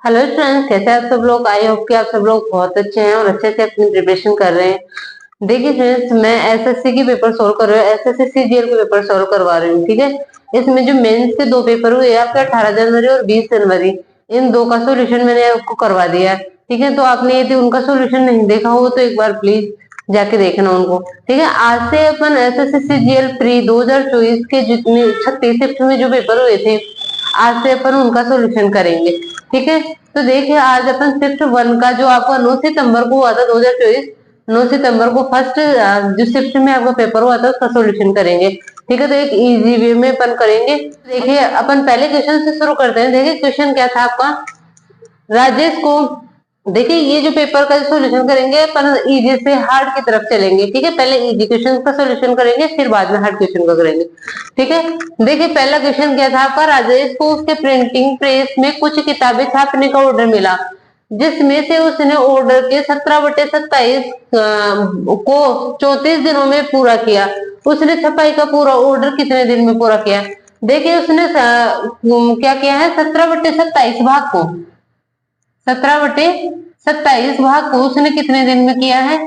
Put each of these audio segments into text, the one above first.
Hello friends, कैसे हैं आप सब लोग। आई होप कि आप सब लोग बहुत अच्छे हैं और अच्छे से अपनी प्रिपरेशन कर रहे हैं। देखिए फ्रेंड्स, मैं एसएससी की पेपर सोल्व कर रही हूँ, एसएससी सीजीएल के पेपर सोल्व करवा रही हूँ। ठीक है, इसमें जो मेंस के दो पेपर हुए आपके 18 जनवरी और 20 जनवरी, इन दो का सोल्यूशन मैंने आपको करवा दिया है। ठीक है, तो आपने यदि उनका सोल्यूशन नहीं देखा हो तो एक बार प्लीज जाके देखना उनको। ठीक है, आज से अपन एसएससी सीजीएल प्री 2024 के जितने 36 शिफ्ट में जो पेपर हुए थे, आज से अपन उनका सोल्यूशन करेंगे। ठीक है, तो देखिए आज अपन शिफ्ट वन का जो आपका 9 सितंबर को हुआ था 2024, 9 सितंबर को फर्स्ट जो शिफ्ट में आपका पेपर हुआ था उसका सोल्यूशन करेंगे। ठीक है, तो एक इजी वे में अपन करेंगे। देखिए अपन पहले क्वेश्चन से शुरू करते हैं। देखिए क्वेश्चन क्या था आपका, राजेश को, देखिए ये जो पेपर का सॉल्यूशन करेंगे अपन इजी से हार्ड की तरफ चलेंगे। ठीक है, पहले इजी क्वेश्चन का सॉल्यूशन करेंगे फिर बाद में हार्ड क्वेश्चन का करेंगे। ठीक है, देखिए पहला क्वेश्चन क्या था आपका, राजेश को उसके प्रिंटिंग प्रेस में कुछ किताबें छापने का ऑर्डर मिला, जिसमें से उसने ऑर्डर के 17/27 को 34 दिनों में पूरा किया। उसने छपाई का पूरा ऑर्डर कितने दिन में पूरा किया। देखिए उसने क्या किया है, 17/27 भाग को, 17/27 भाग को उसने कितने दिन में किया है,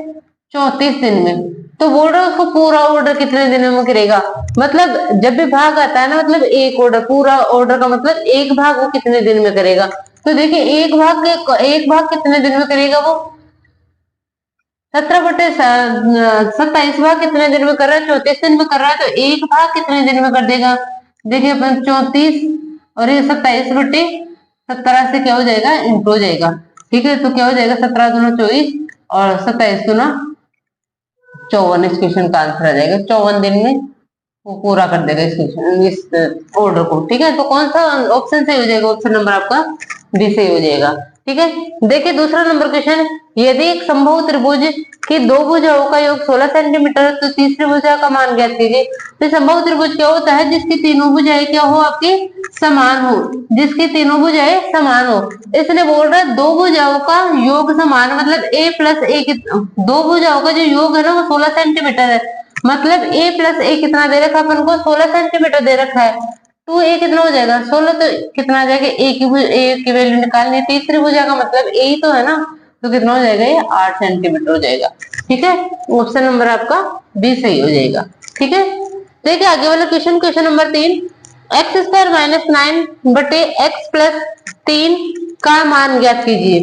34 दिन में। तो बोल रहा है उसको पूरा ऑर्डर कितने दिनों में करेगा। मतलब जब भी भाग आता है ना, मतलब एक ऑर्डर, पूरा ऑर्डर का मतलब एक भाग वो कितने दिन में करेगा। तो देखिए एक भाग कितने दिन में करेगा वो, 17/27 भाग कितने दिन में कर रहा है, 34 दिन में कर रहा है। तो एक भाग कितने दिन में कर देगा। देखिए अपन 34 और ये 27/17 से क्या हो जाएगा, इंटू हो जाएगा। ठीक है, तो क्या हो जाएगा, 17 दूना 24 और 27 दूना 54। इस क्वेश्चन का आंसर आ जाएगा 54 दिन में वो पूरा कर देगा इस क्वेश्चन, इस ऑर्डर को। ठीक है, तो कौन सा ऑप्शन सही हो जाएगा, ऑप्शन नंबर आपका बी सही हो जाएगा। ठीक है, देखिए दूसरा नंबर क्वेश्चन, यदि एक समबाहु त्रिभुज की दो भुजाओं का योग 16 सेंटीमीटर तो तीसरी भुजा का मान ज्ञात कीजिए। तो समबाहु त्रिभुज क्या होता है, जिसकी तीनों भुजाएं क्या हो, आपकी समान हो, जिसकी तीनों भुजाएं समान हो। इसने बोल रहा है दो भुजाओं का योग समान, मतलब a प्लस ए, दो भुजाओं का जो योग है ना वो 16 सेंटीमीटर है। मतलब a प्लस ए कितना दे रखा है अपन को, 16 सेंटीमीटर दे रखा है। तो ए कितना हो जाएगा, 16, तो कितना आ जाएगा, ए की वैल्यू निकालनी है, तीसरी भुजा का मतलब ए ही तो है ना, तो कितना हो जाएगा, ये 8 सेंटीमीटर हो जाएगा। ठीक है, ऑप्शन नंबर आपका बी सही हो जाएगा। ठीक है, देखिए आगे वाला question, question number 3, x² - 9/x+3 का मान ज्ञात कीजिए।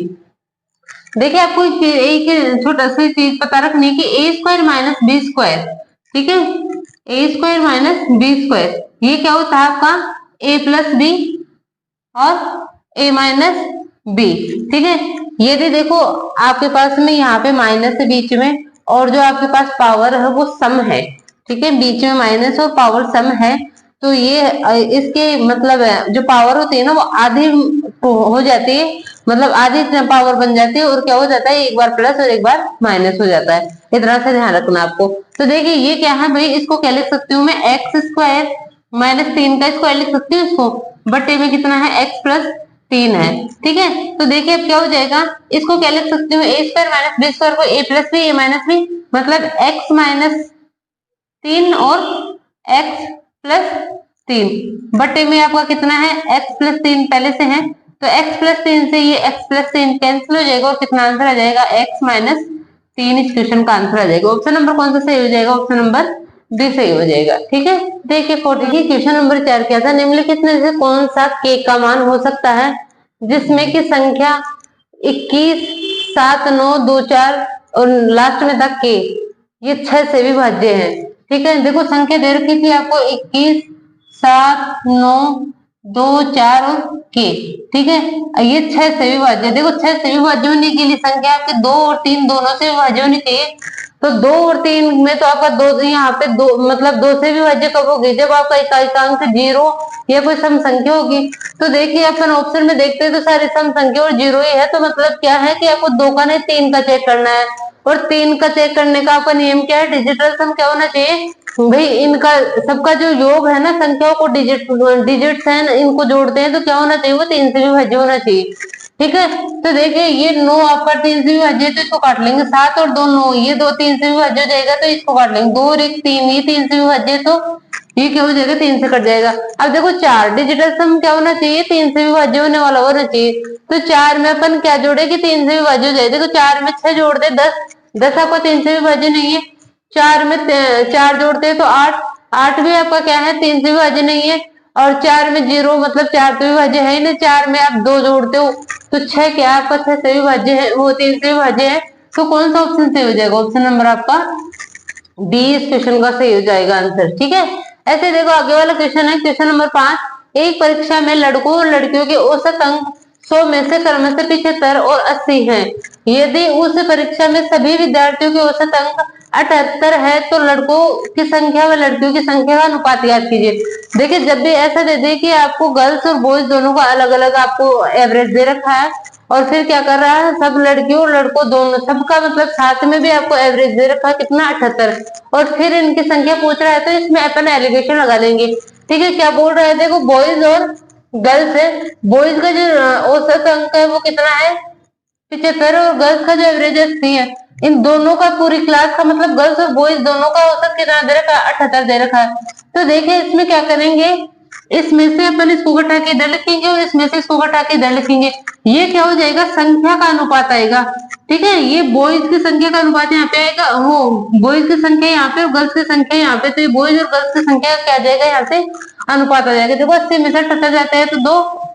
देखिए आपको एक छोटा सा चीज पता रखनी है कि a² - b²। ठीक है, a² - b², ये क्या होता है आपका, a प्लस बी और a माइनस बी। ठीक है, यदि देखो आपके पास में यहाँ पे माइनस है बीच में, और जो आपके पास पावर है वो सम है। ठीक है, बीच में माइनस और पावर सम है, तो ये इसके मतलब है जो पावर होती है ना वो आधी हो जाती है, मतलब आधी पावर बन जाती है, और क्या हो जाता है, एक बार प्लस और एक बार माइनस हो जाता है। इतना से ध्यान रखना आपको। तो देखिए ये क्या है भाई, इसको क्या लिख सकती हूँ मैं, x² - 3 का स्क्वायर लिख सकती हूँ इसको, बटे में कितना है, x+3 है। ठीक है, तो देखिए अब क्या हो जाएगा, इसको क्या लिख सकती हूँ, a² - b² को a plus b, a minus b, मतलब x-3 और x+3 बटे में आपका कितना है, x+3 पहले से है, तो x+3 से ये x+3 कैंसिल हो जाएगा और कितना आंसर आ जाएगा, x-3। इस क्वेश्चन का आंसर आ जाएगा। ऑप्शन नंबर कौन सा सही हो जाएगा, ऑप्शन नंबर डी सही हो जाएगा। ठीक है, देखिए क्वेश्चन नंबर 4 क्या था, निम्नलिखित में से कौन सा k का मान हो सकता है जिसमें की संख्या 21, 7, 9, 2, 4 और लास्ट में था k, ये 6 से विभाज्य है। ठीक है, देखो संख्या दे रखी थी आपको 21, 7, 9, 2, 4 और k। ठीक है, ये 6 से विभाज्य, देखो 6 से विभाज्य होने के लिए संख्या आपके 2 और 3 दोनों से विभाज्य होनी चाहिए। तो 2 और 3 में तो आपका दो, यहाँ पे दो मतलब 2 से विभाज्य कब होगी, जब आपका एकांक 0 या कोई सम संख्या होगी। तो देखिए अपन ऑप्शन में देखते हैं तो सारे सम संख्या और 0 ही है, तो मतलब क्या है कि आपको 2 का नहीं 3 का चेक करना है, और 3 का चेक करने का आपका नियम क्या है, डिजिटल सम क्या होना चाहिए भाई, इनका सबका जो योग है ना, संख्याओं को डिजिट्स है ना, इनको जोड़ते हैं तो क्या होना चाहिए, वो 3 से विभाज्य होना चाहिए। ठीक है, तो देखिए ये 9 आपका 3 से विभाज्य तो इसको काट लेंगे, 7 और 2 9, ये 2 3 से विभाज्य हो जाएगा तो इसको काट लेंगे, 2 और 1 3, ये 3 से विभाज्य तो ये क्या हो जाएगा, 3 से कट जाएगा। अब देखो 4 डिजिटल सम क्या होना चाहिए, 3 से विभाज्य होने वाला होना चाहिए। तो 4 में अपन क्या जोड़े कि 3 से विभाज्य हो जाए। देखो 4 में 6 जोड़ दे 10, 10 आपका 3 से विभाज्य नहीं है। 4 में 4 जोड़ते हैं तो 8, 8 भी आपका क्या है, 3 से विभाज्य नहीं है। और 4 में 0 मतलब 4 तो विभाज्य है ही नहीं। 4 में आप 2 जोड़ते हो तो 6 क्या आपका 6 से विभाज्य है, वो 3 से विभाज्य है। तो कौन सा ऑप्शन सही हो जाएगा, ऑप्शन नंबर आपका डी इस क्वेश्चन का सही हो जाएगा आंसर। ठीक है, ऐसे देखो आगे वाला क्वेश्चन है, क्वेश्चन नंबर 5। एक परीक्षा में लड़कों और लड़कियों के औसत अंक 100 में से क्रमशः 75 और 80 हैं। यदि उस परीक्षा में सभी विद्यार्थियों के औसत अंक 78 है तो लड़कों की संख्या व लड़कियों की संख्या का अनुपात याद कीजिए। देखिए जब भी ऐसा दे दे कि आपको गर्ल्स और बॉयज दोनों का अलग अलग आपको एवरेज दे रखा है, और फिर क्या कर रहा है, सब लड़कियों और लड़कों दोनों सबका मतलब साथ में भी आपको एवरेज दे रखा है कितना, 78, और फिर इनकी संख्या पूछ रहा है तो इसमें अपन एलिगेशन लगा लेंगे। ठीक है, क्या बोल रहा है, देखो बॉयज और गर्ल्स है, बॉयज का जो औसत अंक है वो कितना है, 75, और गर्ल्स का जो एवरेज है 80 है। इन दोनों का पूरी क्लास का मतलब गर्ल्स और बॉयज दोनों का औसत कितना दे रखा है, 78 दे रखा है। तो देखिए इसमें क्या करेंगे, इसमें से अपन इसको घटा के इधर लिखेंगे और इसमें से इसको घटा के इधर लिखेंगे। ये क्या हो जाएगा, संख्या का अनुपात आएगा। ठीक है, ये बॉयज की संख्या का अनुपात यहाँ पे आएगा, वो बॉयज की संख्या यहाँ पे और गर्ल्स की संख्या यहाँ पे, तो ये बॉयज और गर्ल्स की संख्या क्या आ जाएगा, यहाँ से अनुपात आ जाएगा। देखो 80 में से 78 जाते हैं तो 2,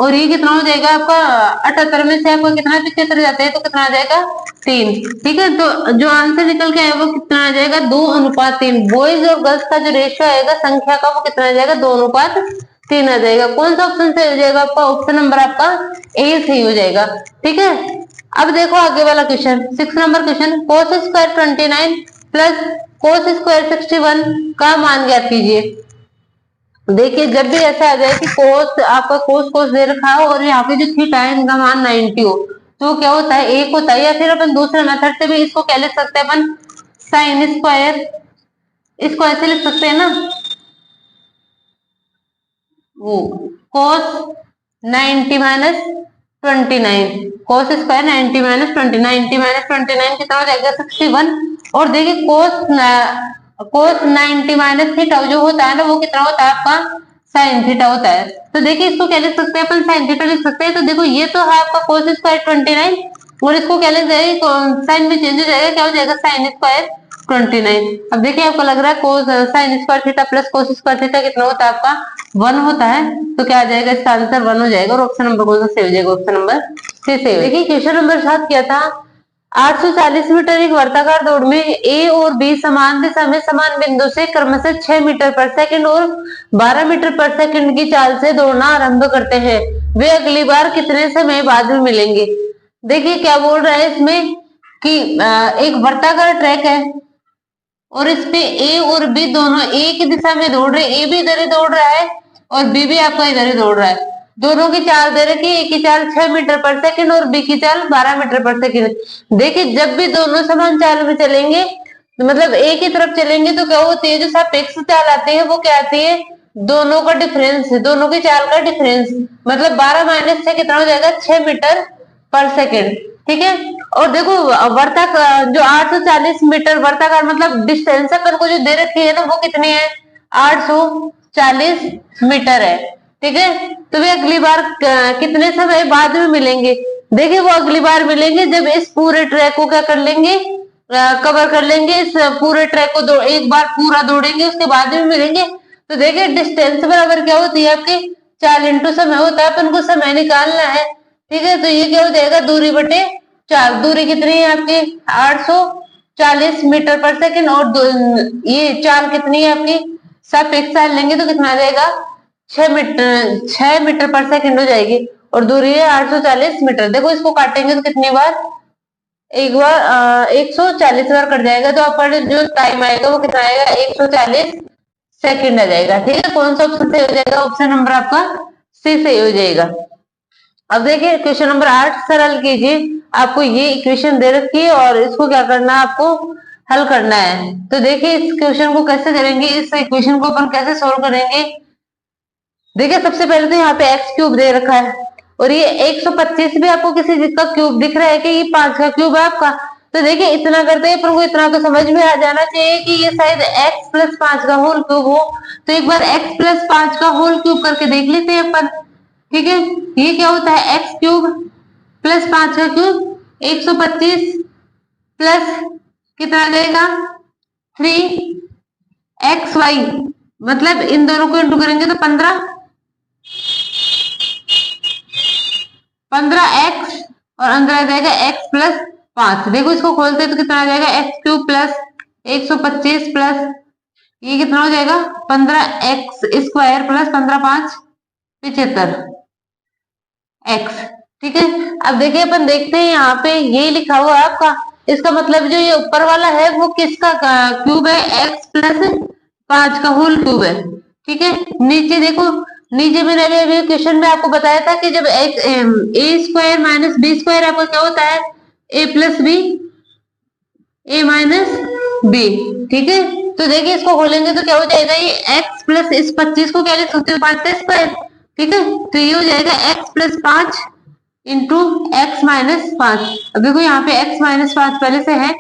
और ये कितना हो जाएगा आपका, 78 में से आपका कितना 75 जाते हैं तो कितना आ जाएगा, 3। ठीक है, तो जो आंसर निकल के आएगा वो कितना आ जाएगा, 2:3। बॉयज और गर्ल्स का जो रेशियो आएगा संख्या का वो कितना आ जाएगा, 2:3 आ जाएगा। कौन सा ऑप्शन सही हो जाएगा आपका, ऑप्शन नंबर आपका ए सही हो जाएगा। ठीक है, अब देखो आगे वाला question, 6 number question, cos square 29 plus cos square 61 का मान ज्ञात कीजिए। देखिए जब भी ऐसा आ जाए कि कोस आपका कोस कोस दे रखा हो और यहाँ पे जो थीटा है इनका मान 90 हो, तो क्या होता है, एक होता है, या फिर अपन दूसरे मेथड से भी इसको क्या लिख सकते हैं, अपन साइन स्क्वायर, इसको ऐसे लिख सकते हैं ना, वो कोस 90 minus 29, cos square 90 minus 20, 90 minus 29 कितना हो जाएगा, 61। और देखिए कोस 90 माइनस थीटा जो होता है ना वो कितना होता है आपका, साइन थीटा होता है। तो देखिए इसको क्या लिख सकते हैं अपन, साइन थीटा लिख सकते हैं। तो देखो ये तो है आपका कोस स्क्वायर 29, और इसको क्या लिख जाएगा, साइन में चेंज हो जाएगा, क्या हो जाएगा, साइन स्क्वायर 29। अब देखिए आपको लग रहा है कोस sine square theta plus cos square theta कितना होता है आपका, 1 होता है। तो क्या आ जाएगा, इसका आंसर 1 हो जाएगा, और ऑप्शन नंबर कौन सा सही हो जाएगा, ऑप्शन नंबर सी सही। देखिए क्वेश्चन नंबर 7 क्या था, 840 मीटर एक वर्ताकार दौड़ में ए और बी समान दिशा में समान बिंदु से क्रमशः 6 मीटर पर सेकंड और 12 मीटर पर सेकंड की चाल से दौड़ना आरंभ करते हैं। वे अगली बार कितने समय बाद में मिलेंगे। देखिए क्या बोल रहा है इसमें कि एक वर्ताकार ट्रैक है और इस पे ए और बी दोनों एक ही दिशा में दौड़ रहे हैं, ए भी इधर ही दौड़ रहा है और बी भी आपका इधर ही दौड़ रहा है। दोनों की चाल दे रखी है, ए की चाल 6 मीटर पर सेकंड और बी की चाल 12 मीटर पर सेकंड। देखिए जब भी दोनों समान चाल में चलेंगे तो मतलब ए की तरफ चलेंगे तो क्या होती है, जो सापेक्ष चाल आती है वो क्या आती है, दोनों का डिफरेंस, दोनों की चाल का डिफरेंस, मतलब 12 माइनस 6 कितना हो जाएगा, 6 मीटर पर सेकंड। ठीक है, और देखो वर्ताकार जो 840 मीटर वर्ताकार मतलब डिस्टेंस अपन को जो दे रखी है ना वो कितनी है, 840 मीटर है। ठीक है, तो वे अगली बार कितने समय बाद में मिलेंगे। देखिए वो अगली बार मिलेंगे जब इस पूरे ट्रैक को क्या कर लेंगे, कवर कर लेंगे, इस पूरे ट्रैक को एक बार पूरा दौड़ेंगे उसके बाद में मिलेंगे। तो देखिए डिस्टेंस बराबर क्या होती है आपकी, 4 इंटू समय होता है, अपन को समय निकालना है। ठीक है, तो ये क्या हो जाएगा, दूरी बटे 4, दूरी कितनी है आपकी 840 मीटर पर सेकंड, और ये चाल कितनी है आपकी, सापेक्ष चाल लेंगे तो कितना आ जाएगा, 6 मीटर पर सेकंड हो जाएगी, और दूरी है 840 मीटर। देखो इसको काटेंगे तो कितनी बार, एक बार 140 बार कट जाएगा, तो आपका जो टाइम आएगा वो कितना आएगा, 140 सेकंड आ जाएगा। ठीक है, कौन सा ऑप्शन सही हो जाएगा, ऑप्शन नंबर आपका सी सही हो जाएगा। अब देखिए क्वेश्चन नंबर 8 सरल कीजिए। आपको ये इक्वेशन दे रखी है और इसको क्या करना है, आपको हल करना है। तो देखिए इस क्वेश्चन को कैसे करेंगे, इस इक्वेशन को अपन कैसे सोल्व करेंगे। देखिए सबसे पहले तो यहाँ पे एक्स क्यूब दे रखा है और ये 125 भी आपको किसी चीज का क्यूब दिख रहा है कि ये 5 का क्यूब है आपका। तो देखिए इतना करते हैं, पर को इतना तो समझ में आ जाना चाहिए कि ये शायद x प्लस 5 का होल क्यूब हो। तो एक बार x प्लस 5 का होल क्यूब करके देख लेते हैं अपन। ठीक है, ये क्या होता है, x क्यूब प्लस 5 का क्यूब 125 प्लस कितना आ जाएगा 3xy, मतलब इन दोनों को इंटू करेंगे तो 15x और अंदर आ जाएगा x प्लस 5। देखो इसको खोलते हैं तो कितना आ जाएगा, x क्यूब प्लस 125 प्लस ये कितना हो जाएगा 15x स्क्वायर प्लस 15 5 75 x। ठीक है, अब देखिए अपन देखते हैं यहाँ पे ये लिखा हुआ है आपका, इसका मतलब जो ये ऊपर वाला है वो किसका क्यूब है, x प्लस 5 का होल क्यूब है। ठीक है, नीचे देखो, नीचे मैंने अभी क्वेश्चन में आपको बताया था कि जब ए स्क्वायर माइनस बी स्क्वायर आपका क्या होता है, ए प्लस बी ए माइनस बी। ठीक है, तो देखिए इसको खोलेंगे तो क्या हो जाएगा, ये x प्लस इस 25 को क्या लिख सकते हो 5 का स्क्वायर। ठीक है, तो ये हो जाएगा x plus 5 into x minus 5। अब देखो यहाँ पे x माइनस 5 पहले से है,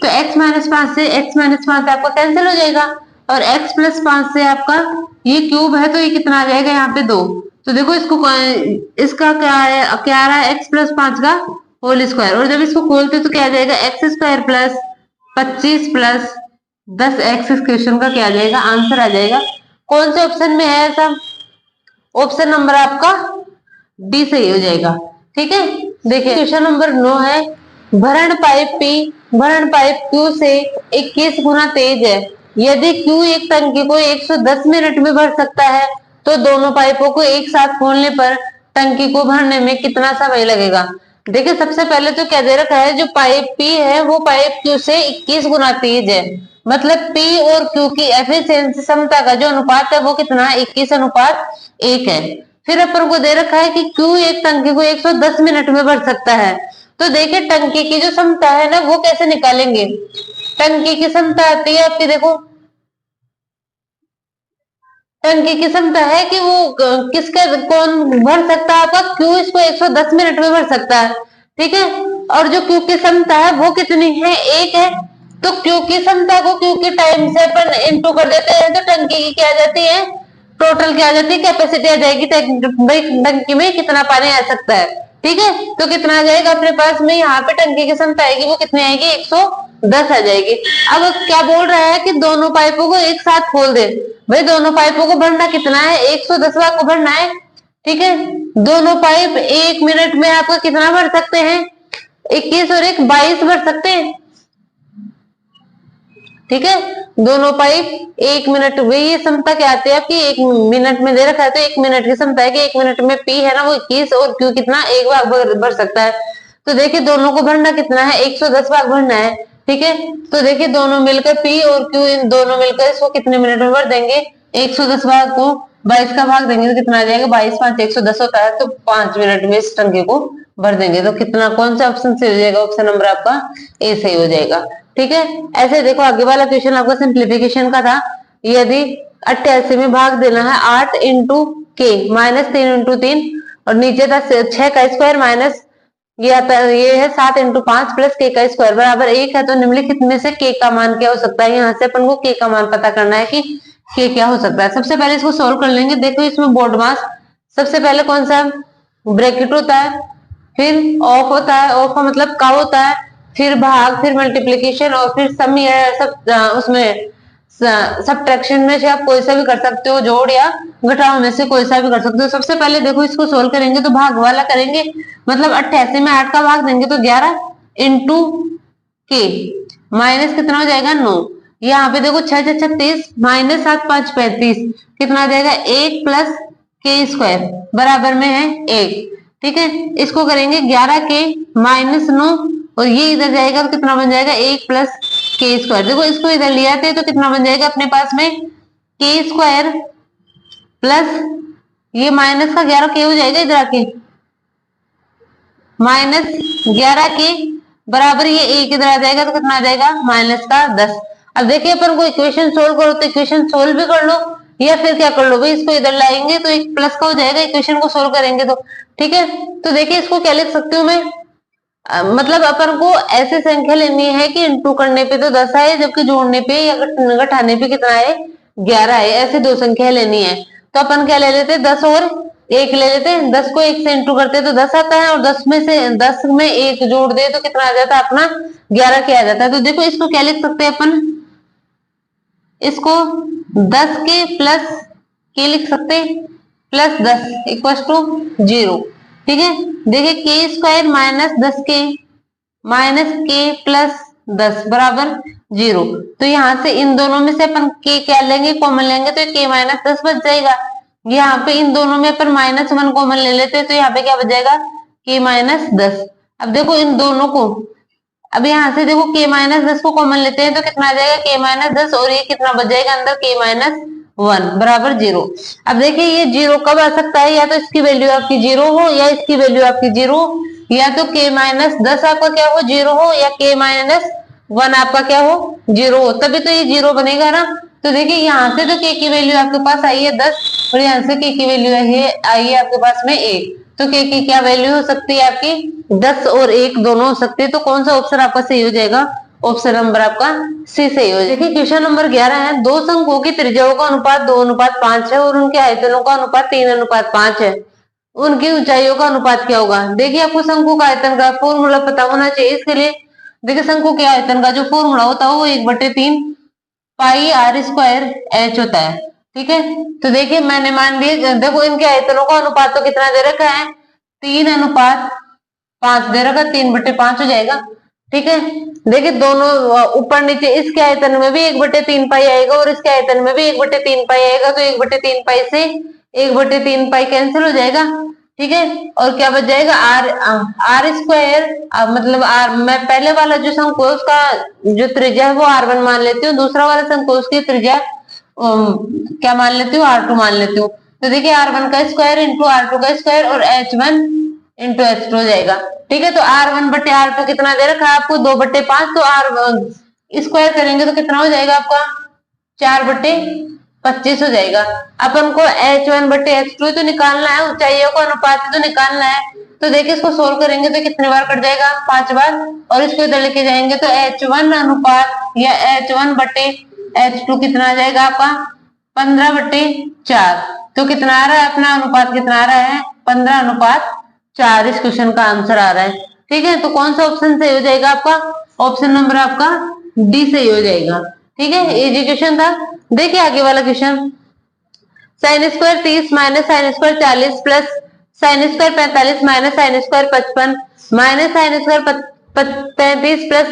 तो x माइनस 5 से x माइनस 5 आपका कैंसिल हो जाएगा, और x प्लस 5 से आपका ये क्यूब है तो ये कितना आ जाएगा यहाँ पे 2। तो देखो इसको इसका क्या है, क्या आ रहा है x प्लस 5 का होल स्क्वायर, और जब इसको खोलते तो क्या आ जाएगा x square plus 25 plus 10x। इस क्वेश्चन का क्या आ जाएगा, आंसर आ जाएगा। कौन से ऑप्शन में है ऐसा, ऑप्शन नंबर आपका डी सही हो जाएगा। ठीक है, देखिए क्वेश्चन नंबर 9 है, भरण पाइप P भरण पाइप Q से 21 गुना तेज है, यदि Q एक टंकी को 110 मिनट में भर सकता है तो दोनों पाइपों को एक साथ खोलने पर टंकी को भरने में कितना समय लगेगा। देखिए सबसे पहले तो क्या दे रखा है, जो पाइप P है वो पाइप Q से 21 गुना तेज है, मतलब P और Q की एफिशिएंसी क्षमता का जो अनुपात है वो कितना है, 21:1 है। फिर अपन को दे रखा है कि Q एक टंकी को 110 मिनट में भर सकता है, तो देखिए टंकी की जो क्षमता है ना वो कैसे निकालेंगे। टंकी की क्षमता आती है आपकी, देखो टंकी की क्षमता है कि वो किसका कौन भर सकता है, आपका Q इसको 110 मिनट में भर सकता है। ठीक है, और जो Q की क्षमता है वो कितनी है, 1 है, तो Q की क्षमता को Q के टाइम से अपन इंटू कर देते हैं, तो टंकी की क्या आ जाती है, टोटल क्या आ जाती है, कैपेसिटी आ जाएगी, टंकी में कितना पानी आ सकता है। ठीक है, तो कितना आ जाएगा अपने पास में, यहाँ पे टंकी की क्षमता आएगी वो कितनी आएगी, 110 आ जाएगी। अब क्या बोल रहा है कि दोनों पाइपों को एक साथ खोल दे, भाई दोनों पाइपों को भरना कितना है, 110 बार को भरना है। ठीक है, दोनों पाइप 1 मिनट में आपका कितना भर सकते हैं, 21 और 1 22 भर सकते हैं। ठीक है, दोनों पाइप 1 मिनट, ये क्षमता क्या आती है आपकी, 1 मिनट में दे रखा है, तो 1 मिनट की क्षमता है कि 1 मिनट में P है ना वो 21 और Q कितना 1 बार भर सकता है। तो देखिए दोनों को भरना कितना है, 110 बार भरना है। ठीक है, तो देखिए दोनों मिलकर P और Q इन दोनों मिलकर इसको कितने मिनट में भर देंगे, 110 बार को 22 का भाग देंगे तो कितना आ जाएगा, 22 5 110 होता है, तो 5 मिनट में इस टंकी को भर देंगे। तो कितना, कौन सा ऑप्शन सही हो जाएगा, ऑप्शन नंबर आपका ए सही हो जाएगा। ठीक है, ऐसे देखो आगे वाला क्वेश्चन आपका सिंप्लीफिकेशन का था, यदि 88 में भाग देना है 8 इंटू के माइनस 3 इंटू 3, और नीचे था 6 का स्क्वायर माइनस ये आता है, ये है 7 इंटू 5 प्लस के का स्क्वायर बराबर 1 है, तो निम्नलिखित में से के का मान क्या हो सकता है। यहाँ से अपन को के का मान पता करना है कि के क्या हो सकता है। सबसे पहले इसको सोल्व कर लेंगे। देखो इसमें बोर्ड मास सबसे पहले कौन सा ब्रैकेट होता है, फिर ऑफ होता है, ऑफ का मतलब का होता है, फिर भाग, फिर मल्टीप्लीकेशन और फिर सम, सब उसमें सब्ट्रैक्शन में से आप कोई सा भी कर सकते हो, जोड़ या घटाव में से कोई सा भी कर सकते हो। सबसे पहले देखो इसको सोल्व करेंगे तो भाग वाला करेंगे, मतलब 88 में 8 का भाग देंगे तो 11 इंटू के माइनस कितना हो जाएगा 9। यहाँ पे देखो 6 6 36 माइनस 7 5 35 कितना आ जाएगा 1 प्लस के स्क्वायर बराबर में है 1। ठीक है, इसको करेंगे 11 के माइनस 9 और ये इधर जाएगा तो कितना बन जाएगा 1 प्लस के स्क्वायर। देखो इसको इधर ले आते हैं तो कितना बन जाएगा अपने पास में के स्क्वायर प्लस ये माइनस का 11 के हो जाएगा इधर आके माइनस 11 के बराबर ये एक इधर आ जाएगा तो कितना आ जाएगा माइनस का 10। अब देखिए अपन को इक्वेशन सोल्व करो तो इक्वेशन सोल्व भी कर लो या फिर क्या कर लो भाई इसको इधर लाएंगे तो एक प्लस का हो जाएगा इक्वेशन को सोल्व करेंगे तो। ठीक है, तो देखिए इसको क्या लिख सकती हूँ मैं, मतलब अपन को ऐसी संख्या लेनी है कि इंटू करने पे तो 10 आए, जबकि जोड़ने पे या घटाने पे कितना आए, 11 आए। ऐसे दो संख्या लेनी है। तो अपन क्या ले लेते हैं, 10 और 1 ले लेते हैं। 10 को 1 से इंटू करते हैं तो 10 आता है, और 10 में 1 जोड़ दे तो कितना आ जाता है अपना, 11 क्या आ जाता है। तो देखो इसको क्या लिख सकते हैं अपन, इसको 10 के प्लस के लिख सकते हैं, प्लस 10 इक्वल टू 0। ठीक है, देखिए के स्क्वायर माइनस 10 के माइनस के प्लस 10 बराबर 0। तो यहाँ से इन दोनों में से अपन के क्या लेंगे, कॉमन लेंगे, तो के माइनस 10 बच जाएगा। यहाँ पे इन दोनों में अपन -1 कॉमन ले लेते हैं, तो यहाँ पे क्या बच जाएगा, के माइनस 10। अब देखो इन दोनों को, अब यहाँ से देखो के माइनस 10 को कॉमन लेते हैं तो कितना आ जाएगा, के माइनस 10, और ये कितना बच जाएगा अंदर, के माइनस 1 बराबर 0। अब देखिए ये 0 कब आ सकता है, या तो इसकी वैल्यू आपकी 0 हो, या इसकी वैल्यू आपकी 0, या तो के माइनस 10 आपका क्या हो, 0 हो, या के माइनस 1 आपका क्या हो, 0 हो, तभी तो ये 0 बनेगा ना। तो देखिए यहाँ से तो के की वैल्यू आपके पास आई है 10, और यहाँ से के की वैल्यू आई है आपके पास में 1। तो के की क्या वैल्यू हो सकती है आपकी, 10 और 1 दोनों हो सकते हैं। तो कौन सा ऑप्शन आपका सही हो जाएगा, ऑप्शन नंबर आपका सी सही हो जाएगा। देखिए क्वेश्चन नंबर 11 है, दो शंकुओं की त्रिज्याओं का अनुपात 2:5 है और उनके आयतनों का अनुपात 3:5 है, उनकी ऊंचाइयों का अनुपात क्या होगा। देखिए आपको शंकु का आयतन का फॉर्मूला पता होना चाहिए। इसके लिए देखिए शंकु के आयतन का जो फॉर्मूला होता है वो 1/3 पाई r स्क्वायर h होता है। ठीक है, तो देखिए मैंने मान लिया, देखो इनके आयतनों का अनुपात तो कितना दे रखा है, 3:5 दे रखा, 3/5 हो जाएगा। ठीक है, देखिए दोनों ऊपर नीचे, इसके आयतन में भी 1/3 पाई आएगा और इसके आयतन में भी 1/3 पाई आएगा, तो 1/3 पाई से 1/3 पाई कैंसिल हो जाएगा। ठीक है, और क्या बच जाएगा, आर स्क्वायर, मतलब मैं पहले वाला जो शंकु है उसका जो त्रिज्या है वो r1 मान लेती हूँ, दूसरा वाला शंकु उसकी त्रिज्या क्या मान लेती हूँ, r2 मान लेती हूँ। तो देखिए r1 का स्क्वायर इंटू r2 का स्क्वायर और h1 इंटू h2 हो जाएगा। ठीक है, तो r1/r2 कितना दे रखा है आपको, 2/5, तो r स्क्वायर करेंगे तो कितना हो जाएगा आपका, 4/25 हो जाएगा। अपन को h1/h2 तो निकालना है, ऊंचाइयों का अनुपात तो निकालना है। तो देखिए इसको सोल्व करेंगे तो कितने बार कट जाएगा, 5 बार, और इसको इधर लेके जाएंगे तो h1 अनुपात या h1/h2 कितना आ जाएगा आपका, 15/4। तो कितना आ रहा है अपना अनुपात, कितना आ रहा है, 15:4 इस क्वेश्चन का आंसर आ रहा है। ठीक है, तो कौन सा ऑप्शन सही हो जाएगा आपका, ऑप्शन नंबर आपका डी सही हो जाएगा। ठीक है, इजी क्वेश्चन था। देखिए आगे वाला question, sine square 30 minus sine square 40 plus sine square 45 minus sine square 55 minus sine square 35 plus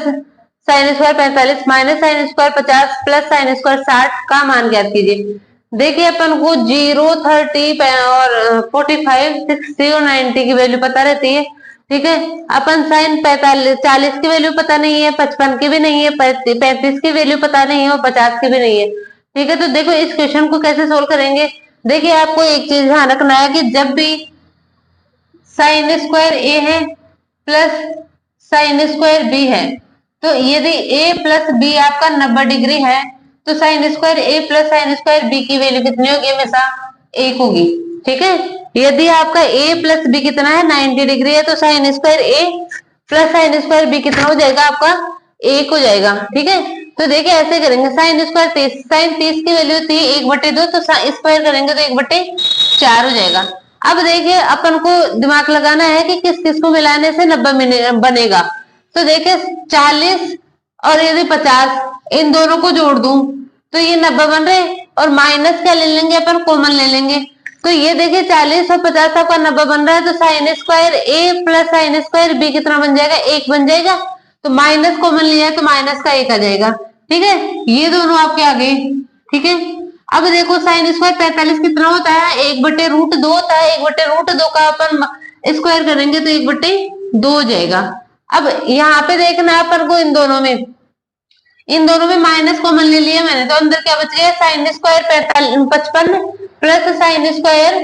sine square 45 minus sine square 50 plus sine square 60 का मान ज्ञात कीजिए। देखिए अपन को 0, 30 और 45, 60 और 90 की वैल्यू पता रहती है। ठीक है, अपन साइन 40 की वैल्यू पता नहीं है, 55 की भी नहीं है, 35 की वैल्यू पता नहीं है और 50 की भी नहीं है। ठीक है, तो देखो इस क्वेश्चन को कैसे सोल्व करेंगे। देखिए आपको एक चीज ध्यान रखना है कि जब भी साइन स्क्वायर ए है प्लस साइन स्क्वायर बी है, तो यदि a प्लस बी आपका 90 डिग्री है तो साइन स्क्वायर ए प्लस साइन स्क्वायर बी की वैल्यू कितनी होगी, हमेशा 1 होगी। ठीक है, यदि आपका a प्लस बी कितना है, 90 डिग्री है, तो साइन स्क्वायर ए प्लस साइन स्क्वायर बी कितना हो जाएगा आपका, 1 हो जाएगा। ठीक है, तो देखिए ऐसे करेंगे, साइन स्क्वायर 30, साइन 30 की वैल्यू थी 1/2, तो स्क्वायर करेंगे तो 1/4 हो जाएगा। अब देखिए अपन को दिमाग लगाना है कि किस किस को मिलाने से 90 बनेगा। तो देखिए 40 और यदि 50 इन दोनों को जोड़ दूं तो ये 90 बन रहे, और माइनस क्या ले लेंगे अपन, कॉमन ले लेंगे। तो ये देखिए 40 और 50 आपका 90 बन रहा है, तो साइन स्क्वायर ए प्लस साइन स्क्वायर बी कितना बन जाएगा, 1 बन जाएगा। तो माइनस कॉमन लिया है तो माइनस का 1 आ जाएगा। ठीक है, ये दोनों आपके आ गए। ठीक है, अब देखो साइन स्क्वायर 45 कितना होता है, 1/√2 होता है, 1/√2 का अपन स्क्वायर करेंगे तो 1/2 हो जाएगा। अब यहाँ पे देखना है अपन को इन दोनों में माइनस कॉमन ले लिया मैंने, तो अंदर क्या बच गया, sine square 55 plus sine square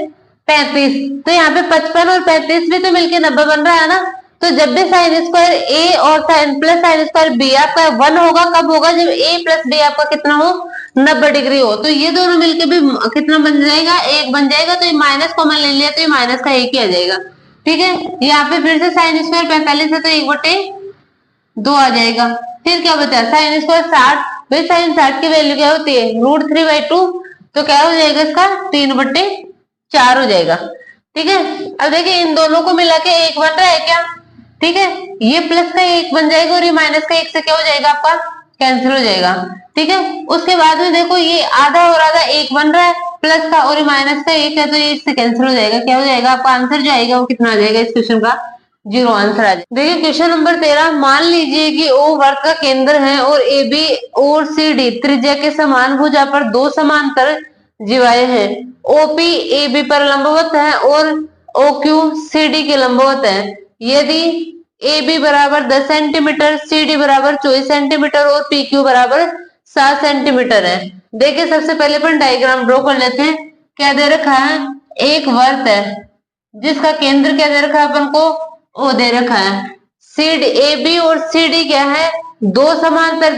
35। तो यहाँ पे 55 और 35 भी तो मिलके 90 बन रहा है ना। तो जब भी साइन स्क्वायर ए और sine plus sine square b आपका 1 होगा, कब होगा, जब ए प्लस बी आपका कितना हो, 90 डिग्री हो। तो ये दोनों मिलके भी कितना बन जाएगा, 1 बन जाएगा। तो ये माइनस कॉमन ले लिया तो ये माइनस का 1 ही आ जाएगा। ठीक है, यहाँ पे फिर से साइन स्क्वायर 45 है तो 1/2 आ जाएगा। फिर क्या बचा, साइन स्क्वायर 60, भाई साइन 60 की वैल्यू क्या होती है, √3/2, तो क्या हो जाएगा इसका 3/4 हो जाएगा। ठीक है, अब देखिए इन दोनों को मिला के 1 बन रहा है क्या, ठीक है, ये प्लस का 1 बन जाएगा और ये माइनस का 1 से क्या हो जाएगा आपका, कैंसिल हो जाएगा। ठीक है, उसके बाद में देखो ये आधा और आधा 1 बन रहा है प्लस का, और माइनस का 1 है तो ये इससे कैंसिल हो जाएगा। क्या हो जाएगा आपका आंसर जो आएगा वो कितना आ जाएगा इस क्वेश्चन का, 0 आंसर आ जाएगा। देखिए क्वेश्चन नंबर 13, मान लीजिए कि O वर्ग का केंद्र है और AB और CD त्रिज्या के समान भुजा पर दो समांतर जीवाएं हैं। OP AB पर लंबवत है और OQ CD के लंबवत है। यदि AB बराबर 10 सेंटीमीटर, CD बराबर 24 सेंटीमीटर और PQ बराबर 7 सेंटीमीटर है। देखिए सबसे पहले अपन डायग्राम ड्रॉ कर लेते हैं। क्या दे रखा है, एक वृत्त है जिसका केंद्र क्या दे रखा है अपन को, O दे रखा है। CD AB और CD क्या है, दो समांतर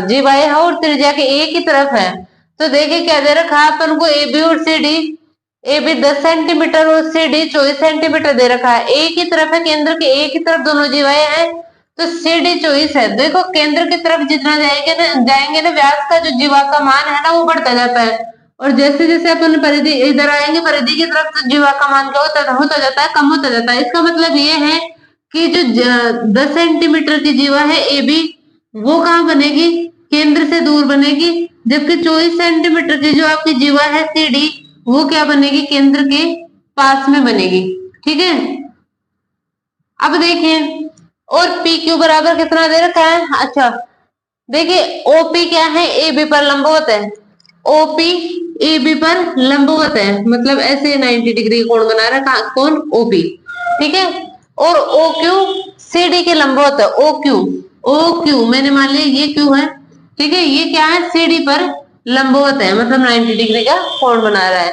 जीवाएं है और त्रिज्या के एक ही तरफ है। तो देखिए क्या दे रखा है अपन को, AB और CD, AB 10 सेंटीमीटर और CD 24 सेंटीमीटर दे रखा है। एक ही तरफ है, केंद्र के एक ही तरफ दोनों जीवाएं हैं, तो CD 24 है। देखो केंद्र की तरफ जितना जाएंगे ना व्यास का जो जीवा का मान है ना वो बढ़ता जाता है, और जैसे जैसे अपन परिधि इधर आएंगे परिधि की तरफ तो जीवा का मान क्या होता जाता है, कम होता जाता है। इसका मतलब ये है कि जो 10 सेंटीमीटर की जीवा है AB वो कहाँ बनेगी, केंद्र से दूर बनेगी, जबकि 24 सेंटीमीटर की जो आपकी जीवा है CD वो क्या बनेगी, केंद्र के पास में बनेगी। ठीक है, अब देखिए और PQ बराबर कितना दे रखा है। अच्छा देखिए OP क्या है, AB पर लंबवत है। OP AB पर लंबवत है, मतलब ऐसे 90 डिग्री कोण बना रहा है कौन, OP। ठीक है, और OQ CD के लंबवत है। OQ मैंने मान लिया ये Q है, ठीक है, ये क्या है, CD पर लंबवत है, मतलब 90 डिग्री का कोण बना रहा है।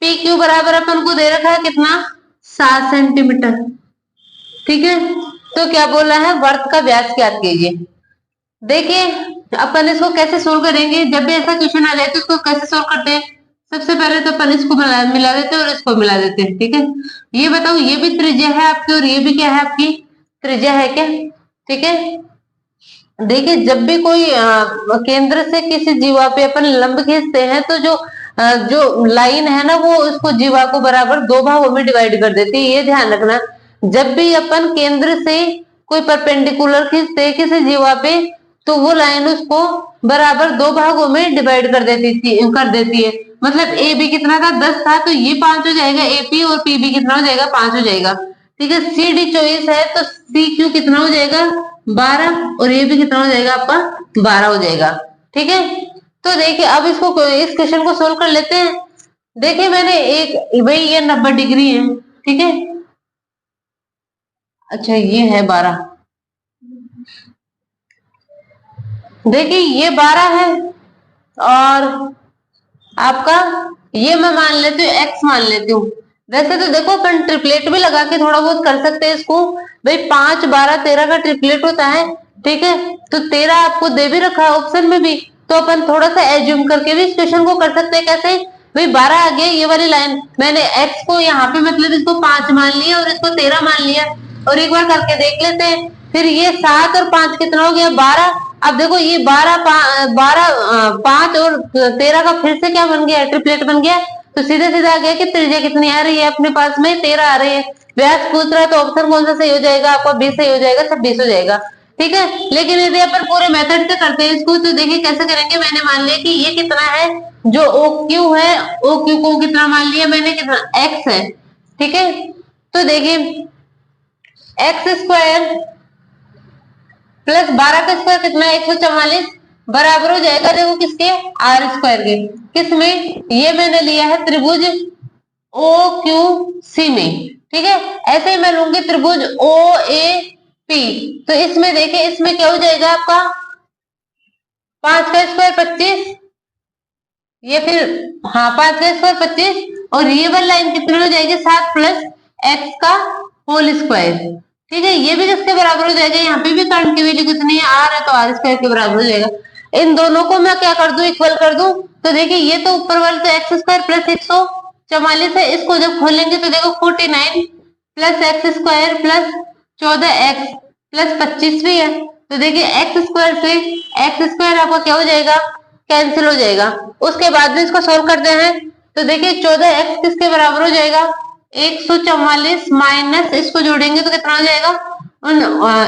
PQ बराबर अपन को दे रखा है कितना, 7 सेंटीमीटर। ठीक है, तो क्या बोला है, वृत्त का व्यास ज्ञात कीजिए। देखिए अपन इसको कैसे सोल्व करेंगे, जब भी ऐसा क्वेश्चन आ जाए तो इसको कैसे सोल्व करते हैं। सबसे पहले तो अपन इसको मिला देते हैं और इसको मिला देते हैं। ठीक है, ये बताओ ये भी त्रिज्या है आपकी और ये भी क्या है आपकी, त्रिज्या है क्या। ठीक है, देखिए जब भी कोई केंद्र से किसी जीवा पे अपन लंब खींचते हैं तो जो लाइन है ना वो उसको जीवा को बराबर दो भागों में डिवाइड कर देती है। ये ध्यान रखना, जब भी अपन केंद्र से कोई परपेंडिकुलर खींचते हैं किसी जीवा पे तो वो लाइन उसको बराबर दो भागों में डिवाइड कर देती है। मतलब ए बी कितना था, 10 था, तो ये 5 हो जाएगा AP, और PB कितना हो जाएगा, 5 हो जाएगा। ठीक है, CD 24 है तो CQ कितना हो जाएगा, 12, और ये भी कितना हो जाएगा आपका, 12 हो जाएगा। ठीक है, तो देखिए अब इस क्वेश्चन को सोल्व कर लेते हैं। देखिए मैंने एक, भाई ये 90 डिग्री है, ठीक है, अच्छा ये है 12, देखिए ये 12 है और आपका ये मैं मान लेती हूँ x मान लेती हूँ। वैसे तो देखो अपन ट्रिपलेट भी लगा के थोड़ा बहुत कर सकते हैं इसको, भाई 5, 12, 13 का ट्रिपलेट होता है। ठीक है, तो 13 आपको दे भी रखा है ऑप्शन में भी, तो अपन थोड़ा सा एज्यूम करके भी इस क्वेश्चन को कर सकते हैं। कैसे, भाई 12 आ गया, ये वाली लाइन मैंने x को यहाँ पे मतलब इसको 5 मान लिया और इसको 13 मान लिया, और एक बार करके देख लेते हैं। फिर ये 7 और 5 कितना हो गया, 12। अब देखो ये 12, 5 और 13 का फिर से क्या बन गया, ट्रिपलेट बन गया, तो सीधे सीधे आ गया कि त्रिज्या कितनी आ रही है अपने पास में, 13 आ रही है। व्यास पूछ रहा है तो ऑप्शन कौन सा सही हो जाएगा आपका, 20 सही हो जाएगा, 26 हो जाएगा। ठीक है, लेकिन यदि अपन पूरे मेथड से करते हैं इसको तो देखिए कैसे करेंगे। मैंने मान लिया कि ये कितना है, जो OQ है, OQ को कितना मान लिया मैंने, कितना x है। ठीक है, तो देखिए x² प्लस 12 का स्क्वायर कितना है, 144, बराबर हो जाएगा देखो किसके, R² के। किसमें, ये मैंने लिया है त्रिभुज OQC में। ठीक है, ऐसे ही मैं लूंगी त्रिभुज OAP, तो इसमें देखिए इसमें क्या हो जाएगा आपका, 5 का स्क्वायर 25, ये फिर हाँ 5 का स्क्वायर 25, और ये वाली लाइन कितनी हो जाएगी, 7 प्लस x का होल स्क्वायर। ठीक है, ये भी किसके बराबर हो जाएगा, यहाँ पे भी करंट की वैल्यू कितनी है, R है, तो R² के बराबर हो जाएगा। इन दोनों को मैं क्या कर दूं, इक्वल कर दूं, तो देखिए ये तो ऊपर वाले तो x² प्लस 144 है, इसको जब खोलेंगे तो देखो 49 plus x square plus 14x plus 25 भी है। तो देखिए एक्स स्क्वायर से एक्स स्क्वायर आपका क्या हो जाएगा, कैंसिल हो जाएगा। उसके बाद में इसको सोल्व करते हैं तो देखिए 14x किसके बराबर हो जाएगा, 144 माइनस इसको जोड़ेंगे तो कितना हो जाएगा,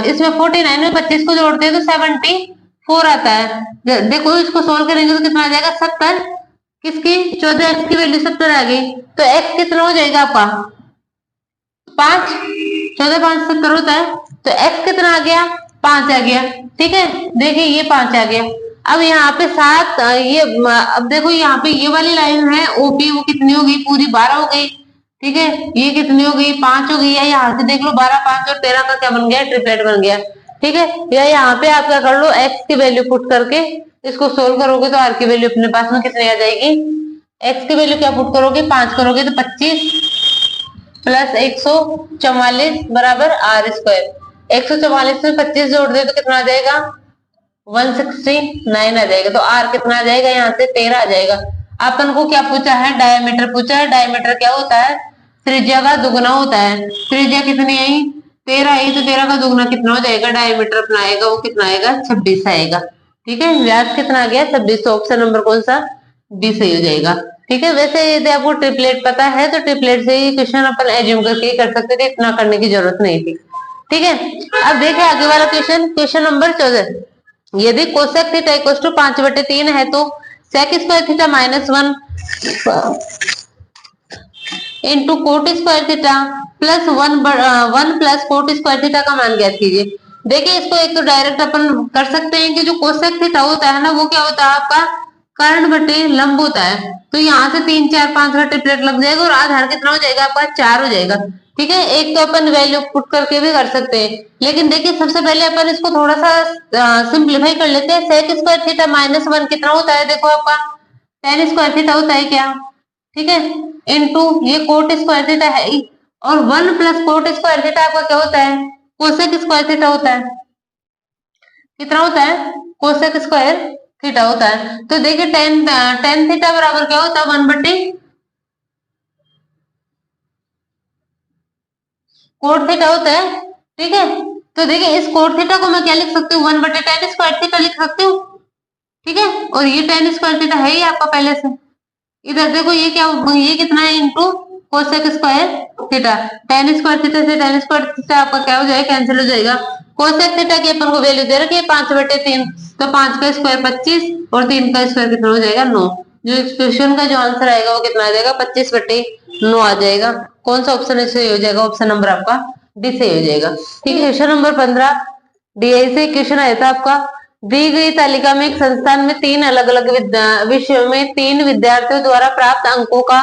इसमें 49 में 25 को जोड़ते हैं तो 74 आता है। देखो इसको सोल्व करेंगे तो कितना आ जाएगा, 70। किसकी, 14x की वैल्यू 70 आ गई। तो x कितना हो जाएगा आपका 5, 14 5 70 होता है। तो x कितना आ गया, 5 आ गया। ठीक है, देखिए ये 5 आ गया। अब यहाँ पे 7 ये अब देखो यहाँ पे ये वाली लाइन है ओपी, वो कितनी हो गई, पूरी 12 हो गई। ठीक है, ये कितनी हो गई, 5 हो गई। या यहाँ से देख लो 12 5 और 13 का क्या बन गया, ट्रिपलेट बन गया। ठीक है, या यहाँ पे आप क्या कर लो, x की वैल्यू पुट करके इसको सोल्व करोगे तो r की वैल्यू अपने पास में कितनी आ जाएगी, x की वैल्यू क्या पुट करोगे, 5 करोगे तो 25 प्लस 144 बराबर आर स्क्वायर। 144 में 25 जोड़ दे तो कितना आ जाएगा, 169 आ जाएगा। तो आर कितना आ जाएगा, यहाँ से 13 आ जाएगा। अपन को क्या पूछा है, डायमीटर पूछा है। डायमीटर क्या होता है, त्रिज्या का दुगना होता है। त्रिज्या कितनी आई, 13 आई, तो 13 का दुगना कितना हो जाएगा, डायमीटर अपना आएगा वो कितना आएगा, 26 आएगा। ठीक है, व्यास कितना आ गया, 26। ऑप्शन नंबर कौन सा, बी सही हो जाएगा। ठीक है, वैसे यदि आपको ट्रिपलेट पता है तो ट्रिपलेट से ही क्वेश्चन अपन एज्यूम करके ही कर सकते थे, इतना करने की जरूरत नहीं थी। ठीक है, अब देखिए आगे वाला क्वेश्चन, क्वेश्चन नंबर 14। यदि कोसेक थीटा इक्वल टू 5/3 है तो sec square theta -1 into cot square theta plus 1 plus cot square theta का मान ज्ञात कीजिए। देखिए इसको एक तो डायरेक्ट अपन कर सकते हैं कि जो कोसेक थीटा होता है ना, वो क्या होता है आपका कर्ण बटे लंब होता है। तो यहाँ से 3 4 5 का ट्रिपलेट लग जाएगा और आधार कितना हो जाएगा आपका 4 हो जाएगा। ठीक है, एक तो अपन वैल्यू पुट करके भी कर सकते हैं, लेकिन देखिए सबसे पहले अपन इसको थोड़ा सा सिंप्लीफाई कर लेते हैं। सेक स्क्वायर थीटा -1 कितना होता है, देखो आपका tan स्क्वायर थीटा होता है क्या। ठीक है, इनटू ये कोट स्क्वायर थीटा है ही, और 1 प्लस कोट स्क्वायर थीटा आपका क्या होता है, कोसेक स्क्वायर थीटा होता है। कितना होता है, कोसेक स्क्वायर थीटा होता है। तो देखिए टेन थीटा बराबर क्या होता है, 1/, कोट थीटा होता है। ठीक है, तो देखिए इस कोट थीटा को मैं क्या लिख सकती हूँ, 1/tan स्क्वायर थीटा लिख सकती हूँ। ठीक है, और ये tan स्क्वायर थीटा है ही आपका पहले से। इधर देखो ये क्या, ये कितना है, into cosec square theta. tan square theta से tan स्क्वायर थीटा आपका क्या हो जाएगा, कैंसिल हो जाएगा। कोसेक थीटा की अपन को वैल्यू दे रखी है 5/3, तो 5 का स्क्वायर 25 और 3 का स्क्वायर कितना हो जाएगा, 9। जो एक्सप्रेशन का जो आंसर आएगा वो कितना आ जाएगा, 25/9 आ जाएगा। कौन सा ऑप्शन इससे हो जाएगा, ऑप्शन नंबर आपका डी से हो जाएगा। ठीक है, क्वेश्चन नंबर 15 डीआई से क्वेश्चन आया था आपका। दी गई तालिका में एक संस्थान में 3 अलग अलग विषयों में 3 विद्यार्थियों द्वारा प्राप्त अंकों का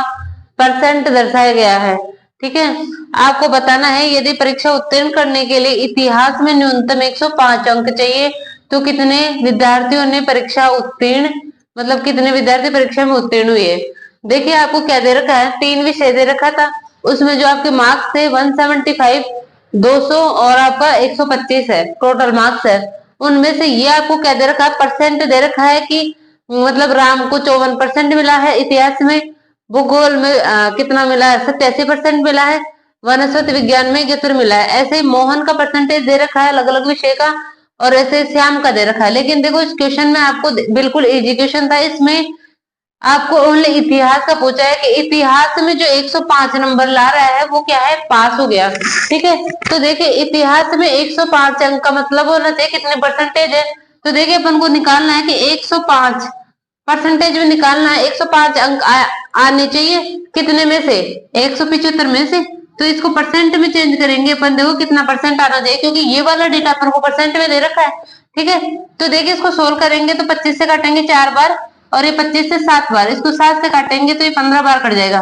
परसेंट दर्शाया गया है। ठीक है, आपको बताना है यदि परीक्षा उत्तीर्ण करने के लिए इतिहास में न्यूनतम 105 अंक चाहिए तो कितने विद्यार्थियों ने परीक्षा उत्तीर्ण, मतलब कितने विद्यार्थी परीक्षा में उत्तीर्ण हुए। देखिए आपको क्या दे रखा है, 3 विषय दे रखा था, उसमें जो आपके मार्क्स थे 175, 200 और आपका 125 है, टोटल मार्क्स है। उनमें से ये आपको क्या दे रखा है, परसेंट दे रखा है कि मतलब राम को 54% मिला है इतिहास में, भूगोल में कितना मिला है, 87% मिला है, वनस्पति विज्ञान में 71 मिला है। ऐसे ही मोहन का परसेंटेज दे रखा है अलग अलग विषय का, और ऐसे श्याम का दे रखा है। लेकिन देखो इस क्वेश्चन में आपको बिल्कुल इजी क्वेश्चन था, इसमें आपको ओनली इतिहास का पूछा है कि इतिहास में जो 105 नंबर ला रहा है वो क्या है, पास हो गया। ठीक है, तो देखिए इतिहास में 105 अंक का मतलब होना चाहिए कितने परसेंटेज है। तो देखिए अपन को निकालना है कि 105 परसेंटेज में निकालना है, 105 अंक आने चाहिए कितने में से, 175 में से। तो इसको परसेंट में चेंज करेंगे अपन, देखो कितना परसेंट आना चाहिए, क्योंकि ये वाला डेटा अपन को परसेंट में दे रखा है। ठीक है, तो देखिए इसको सोल्व करेंगे तो 25 से काटेंगे 4 बार, और ये 25 से 7 बार, इसको 7 से काटेंगे तो ये 15 बार कट जाएगा।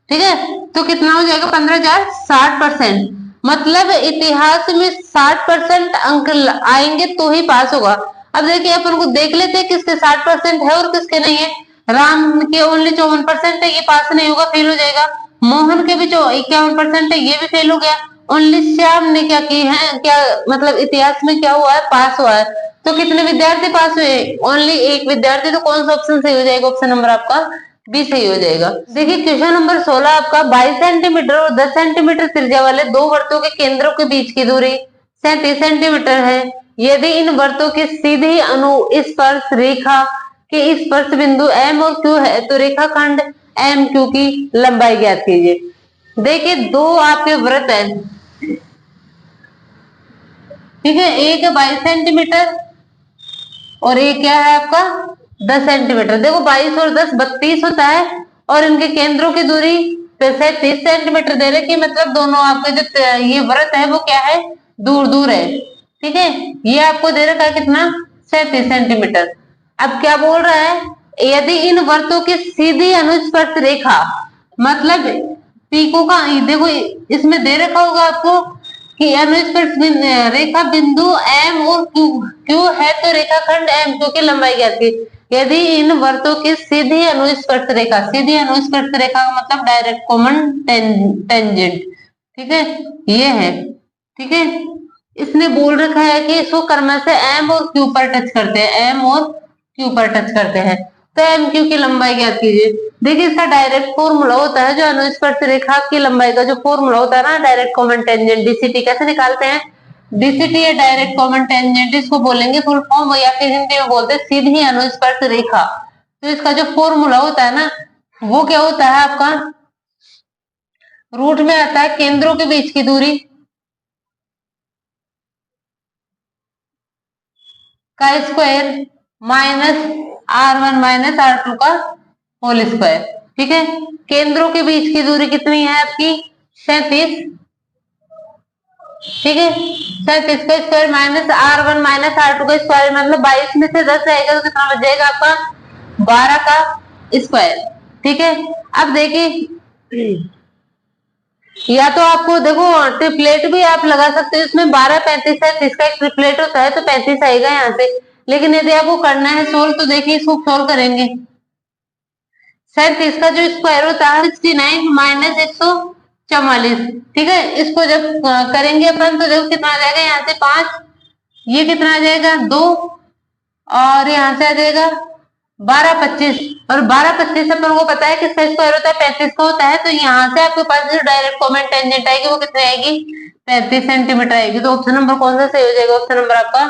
ठीक है, तो कितना हो जाएगा, 15 60%। मतलब इतिहास में 60% अंक आएंगे तो ही पास होगा। अब देखिए अपन को देख लेते हैं किसके 60% है और किसके नहीं है। राम के ओनली 54% है, ये पास नहीं होगा, फेल हो जाएगा। मोहन के भी जो 51% है, ये भी फेल हो गया। ओनली श्याम ने क्या की है, क्या मतलब इतिहास में क्या हुआ है, पास हुआ है। तो कितने विद्यार्थी पास हुए, ओनली एक विद्यार्थी। तो कौन सा ऑप्शन सही हो जाएगा, ऑप्शन नंबर आपका बी सही हो जाएगा। देखिए क्वेश्चन नंबर 16 आपका 22 सेंटीमीटर और 10 सेंटीमीटर त्रिज्या वाले दो वृत्तों के केंद्रों के बीच की दूरी 37 सेंटीमीटर है। यदि इन वृत्तों की सीधी अनुस्पर्श रेखा के स्पर्श बिंदु M और Q है तो रेखाखंड एम क्यू की लंबाई ज्ञात कीजिए। देखिए दो आपके वृत्त है, ठीक है, एक है 22 सेंटीमीटर और एक क्या है आपका 10 सेंटीमीटर। देखो 22 और 10 32 होता है और इनके केंद्रों की दूरी 30 सेंटीमीटर दे रखे, मतलब दोनों आपके जो ये वृत्त है वो क्या है, दूर दूर है, ठीक है। ये आपको दे रखा है कितना, 37 सेंटीमीटर। अब क्या बोल रहा है, यदि इन वृत्तों की सीधी अनुस्पर्श रेखा, मतलब पीको का, देखो इसमें दे रखा होगा आपको कि अनुस्पर्श रेखा बिंदु एम और क्यू है तो रेखाखंड एम क्यू की लंबाई ज्ञात की। यदि इन वृत्तों की सीधी अनुस्पर्श रेखा का मतलब डायरेक्ट कॉमन टेंजेंट, ठीक है, ये है, ठीक है। इसने बोल रखा है कि इसको कर्म से एम और क्यू पर टच करते हैं, तो एम क्यू की लंबाई ज्ञात कीजिए। देखिए इसका डायरेक्ट फॉर्मूला होता है, जो अनुस्पर्श रेखा की लंबाई का जो फॉर्मूला होता है ना, डायरेक्ट कॉमन टेंजेंट, डीसीटी। कैसे निकालते हैं, डीसीटी है डायरेक्ट कॉमन टेंजेंट, इसको बोलेंगे फुल फॉर्म, या फिर हिंदी में बोलते हैं सीधी अनुस्पर्श रेखा। तो इसका जो फॉर्मूला होता है ना, वो क्या होता है आपका, रूट में आता है केंद्रों के बीच की दूरी का square minus R1 minus R2 का होल स्क्वायर, ठीक है। केंद्रों के बीच की दूरी कितनी है आपकी, 37, ठीक है। 37 का square minus R1 minus R2 का स्क्वायर, मतलब 22 में से 10 जाएगा तो कितना बच जाएगा आपका, 12 का स्क्वायर, ठीक है। अब देखिए या तो आपको देखो ट्रिपलेट भी आप लगा सकते हो, इसमें 12 35 है, इसका एक ट्रिपलेट होता है तो 35 आएगा यहाँ से। लेकिन यदि आपको करना है सोल्व, तो देखिए इसको सोल्व करेंगे, 37 का जो स्क्वायर होता है 69 माइनस 144, ठीक है। इसको जब करेंगे अपन तो देखो कितना आ जाएगा, यहाँ से 5, ये कितना आ जाएगा 2, और यहाँ से आ जाएगा 12 25, और 12 25 अपन को पता है किसका स्क्वायर होता है, 35 का होता है। तो यहाँ से आपके पास जो डायरेक्ट कॉमन टेंजेंट आएगी वो कितनी आएगी, 35 सेंटीमीटर आएगी। तो ऑप्शन नंबर कौन सा सही हो जाएगा, ऑप्शन नंबर आपका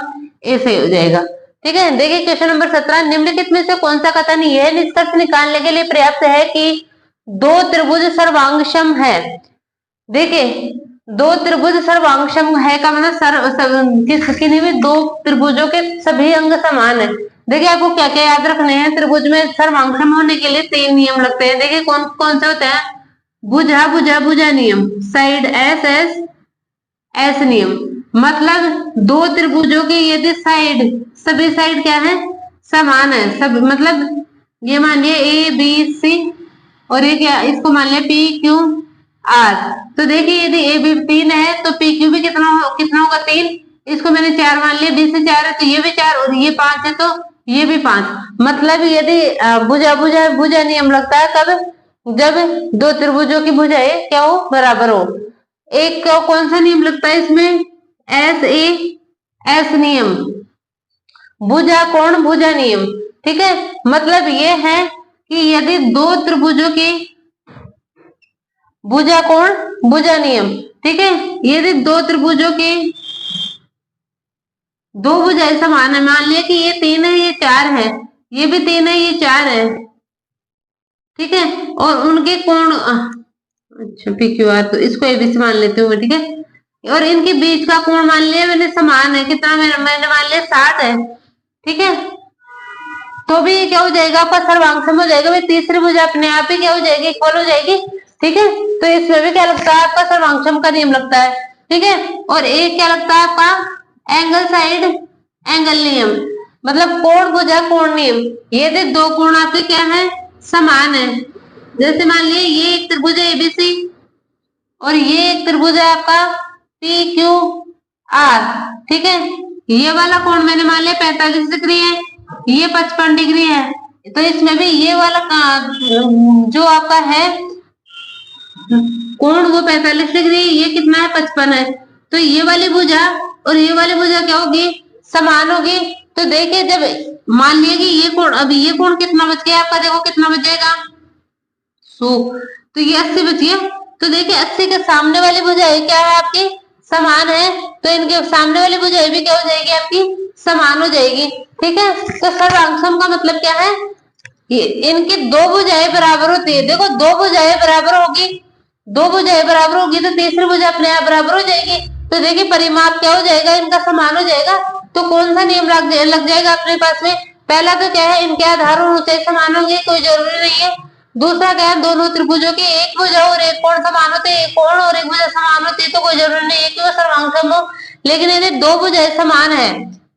ए सही हो जाएगा, ठीक है। देखिए क्वेश्चन नंबर 17, निम्नलिखित में से कौन सा कथन यह निष्कर्ष निकालने के लिए पर्याप्त है कि दो त्रिभुज सर्वांगसम है। देखिए दो त्रिभुज सर्वांगसम है का मतलब किसी भी दो त्रिभुजों के सभी अंग समान है। देखिए आपको क्या क्या याद रखने हैं, त्रिभुज में सर्वांगसम होने के लिए 3 नियम लगते हैं। देखिए कौन कौन से होते हैं, भुजा भुजा भुजा नियम, साइड एस एस एस नियम, मतलब दो त्रिभुजों की यदि साइड, सभी साइड क्या है, समान है, सब मतलब ये मान लिया ए बी सी, और ये क्या, इसको मान लिया पी क्यू आर। तो देखिए यदि ए बी 3 है तो पी क्यू भी कितना होगा 3, इसको मैंने 4 मान लिया, बी से 4 है तो ये भी 4, और ये 5 है तो ये भी 5। मतलब यदि भुजा भुजा भुजा नियम लगता है कब, जब दो त्रिभुजों की भुजाएं क्या हो, बराबर हो। एक कौन सा नियम लगता है इसमें, एस ए एस नियम, भुजा कोण भुजा नियम, ठीक है। मतलब ये है कि यदि दो त्रिभुजों की भुजा कोण भुजा नियम, ठीक है, यदि दो त्रिभुजों की दो भुजाएं समान है, मान लिया कि ये 3 है ये 4 है, ये भी 3 है ये 4 है, ठीक है, और उनके कोण, अच्छा पी क्यू आर, तो इसको एबीसी मान लेती हूँ मैं, ठीक है, और इनके बीच का कोण मान लिया मैंने समान है, कितना मैंने मान लिया 60 है, ठीक है। तो भी ये क्या हो जाएगा आपका, सर्वांगसम हो जाएगा, तीसरी भुजा अपने आप ही क्या हो जाएगी, इक्वल हो जाएगी, ठीक है। तो इसमें भी क्या लगता है आपका, सर्वांगसम का नियम लगता है, ठीक है। और एक क्या लगता है आपका, एंगल साइड एंगल नियम, मतलब कोण भुजा कोण नियम, यदि दो कोण आपके क्या है, समान है, जैसे मान लिया ये एक त्रिभुज है एबीसी और ये एक त्रिभुज है आपका पी क्यू आर, ठीक है। ये वाला कोण मैंने मान लिया 45 डिग्री है, ये 55 डिग्री है, तो इसमें भी ये वाला जो आपका है कोण वो 45 डिग्री, ये कितना है 55 है, तो ये वाली भुजा और ये वाली भुजा क्या होगी, समान होगी। तो देखिए जब मान लिया कि ये कोण, अभी ये कोण कितना बच गया आपका, देखो कितना बच जाएगा सु, तो ये 80 बची है। तो देखिए 80 के सामने वाली भुजाएं क्या है आपकी, समान है, तो इनके सामने वाली भुजाएं भी क्या हो जाएगी आपकी, समान हो जाएगी। ठीक है, तो सर्वांग का मतलब क्या है, ये इनकी दो भुजाएं बराबर होती है। देखो दो भुजाएं बराबर होगी, दो भुजाएं बराबर होगी तो तीसरी भुजा अपने आप बराबर हो जाएगी। तो देखिए परिमाप क्या हो जाएगा, इनका समान हो जाएगा। तो कौन सा नियम लग जाएगा अपने पास में, पहला तो क्या है, इनके आधार और ऊंचाई समान होंगे, कोई जरूरी नहीं है। दूसरा क्या है, दोनों त्रिभुजों की एक भुजा और एक कोण समान होते हैं, एक कोण और एक भुजा समान होती है, तो कोई जरूरी नहीं है कि वो सर्वांग हो। लेकिन यदि दो भुजाएं समान है,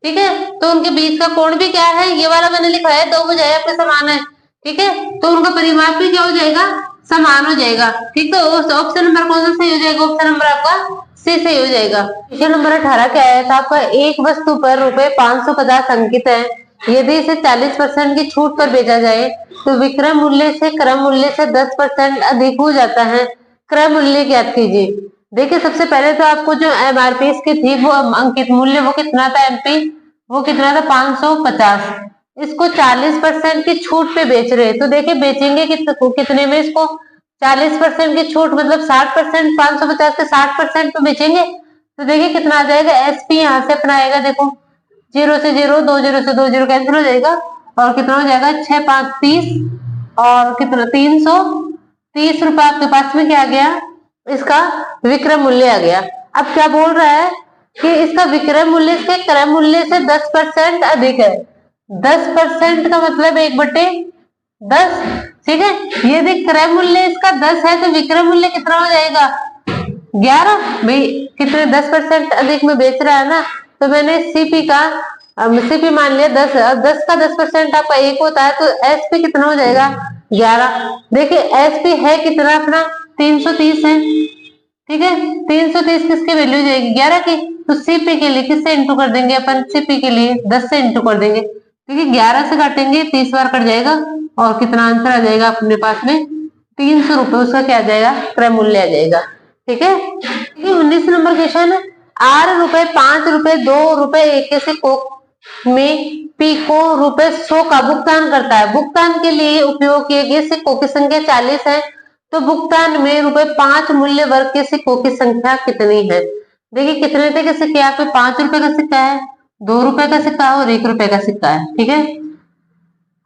ठीक है, तो उनके बीच का कोण भी क्या है, ये वाला मैंने लिखा है, दो भुजाएं आपके समान है, ठीक है, तो उनका परिमाप भी क्या हो जाएगा, समान हो जाएगा। ठीक है, ऑप्शन नंबर कौन सा सही हो जाएगा, ऑप्शन नंबर आपका सी सही हो जाएगा। क्वेश्चन नंबर 18 क्या है, आपका एक वस्तु पर रुपए 550 अंकित है, यदि इसे 40% की छूट पर बेचा जाए तो विक्रय मूल्य से क्रम मूल्य से 10% अधिक हो जाता है, क्रय मूल्य ज्ञात कीजिए। देखिए सबसे पहले तो आपको जो एमआरपी इसकी थी वो अंकित मूल्य वो कितना था, एमपी वो कितना था 550, इसको 40% की छूट पे बेच रहे हैं। तो देखिए बेचेंगे कितने में इसको, 40% की छूट मतलब 60%, 550 के 60% पे बेचेंगे। तो देखिए कितना आ जाएगा, एसपी यहाँ से अपना आएगा, देखो 0 से 0, 2 0 से 2 0 कैंसिल हो जाएगा, और कितना हो जाएगा 6 5 30, और कितना 330 रुपए आपके पास में क्या आ गया, इसका विक्रय मूल्य आ गया। अब क्या बोल रहा है कि इसका विक्रय मूल्य इसके क्रय मूल्य से 10% अधिक है। 10% का मतलब 1/10, ठीक है। यदि क्रय मूल्य इसका 10 है तो विक्रय मूल्य कितना हो जाएगा, 11। भाई कितने 10% अधिक में बेच रहा है ना, तो मैंने सीपी का सीपी मान लिया 10, 10 का 10% आपका 1 होता है, तो एसपी कितना हो जाएगा 11। देखिए एसपी है कितना अपना 330 है, ठीक है, 330 किसकी वैल्यू जाएगी 11 की, तो सीपी के लिए किससे इंटू कर देंगे अपन, सीपी के लिए 10 से इंटू कर देंगे, ठीक है, 11 से काटेंगे 30 बार कट जाएगा, और कितना आंसर आ जाएगा अपने पास में 300 रुपए, उसका क्या आ जाएगा, क्रय मूल्य आ जाएगा। ठीक है, 19 नंबर क्वेश्चन है, 8 रुपए 5 रुपए 2 रुपए 81 में पी को रुपए 100 का भुगतान करता है। भुगतान के लिए उपयोग किए गए सिक्कों की संख्या 40 है, तो भुगतान में रुपए 5 मूल्य वर्ग के सिक्कों की संख्या कितनी है। देखिए कितने थे के सिक्के, यहाँ पे 5 रुपए का सिक्का है, 2 रुपए का सिक्का है और 1 रुपए का सिक्का है, ठीक है।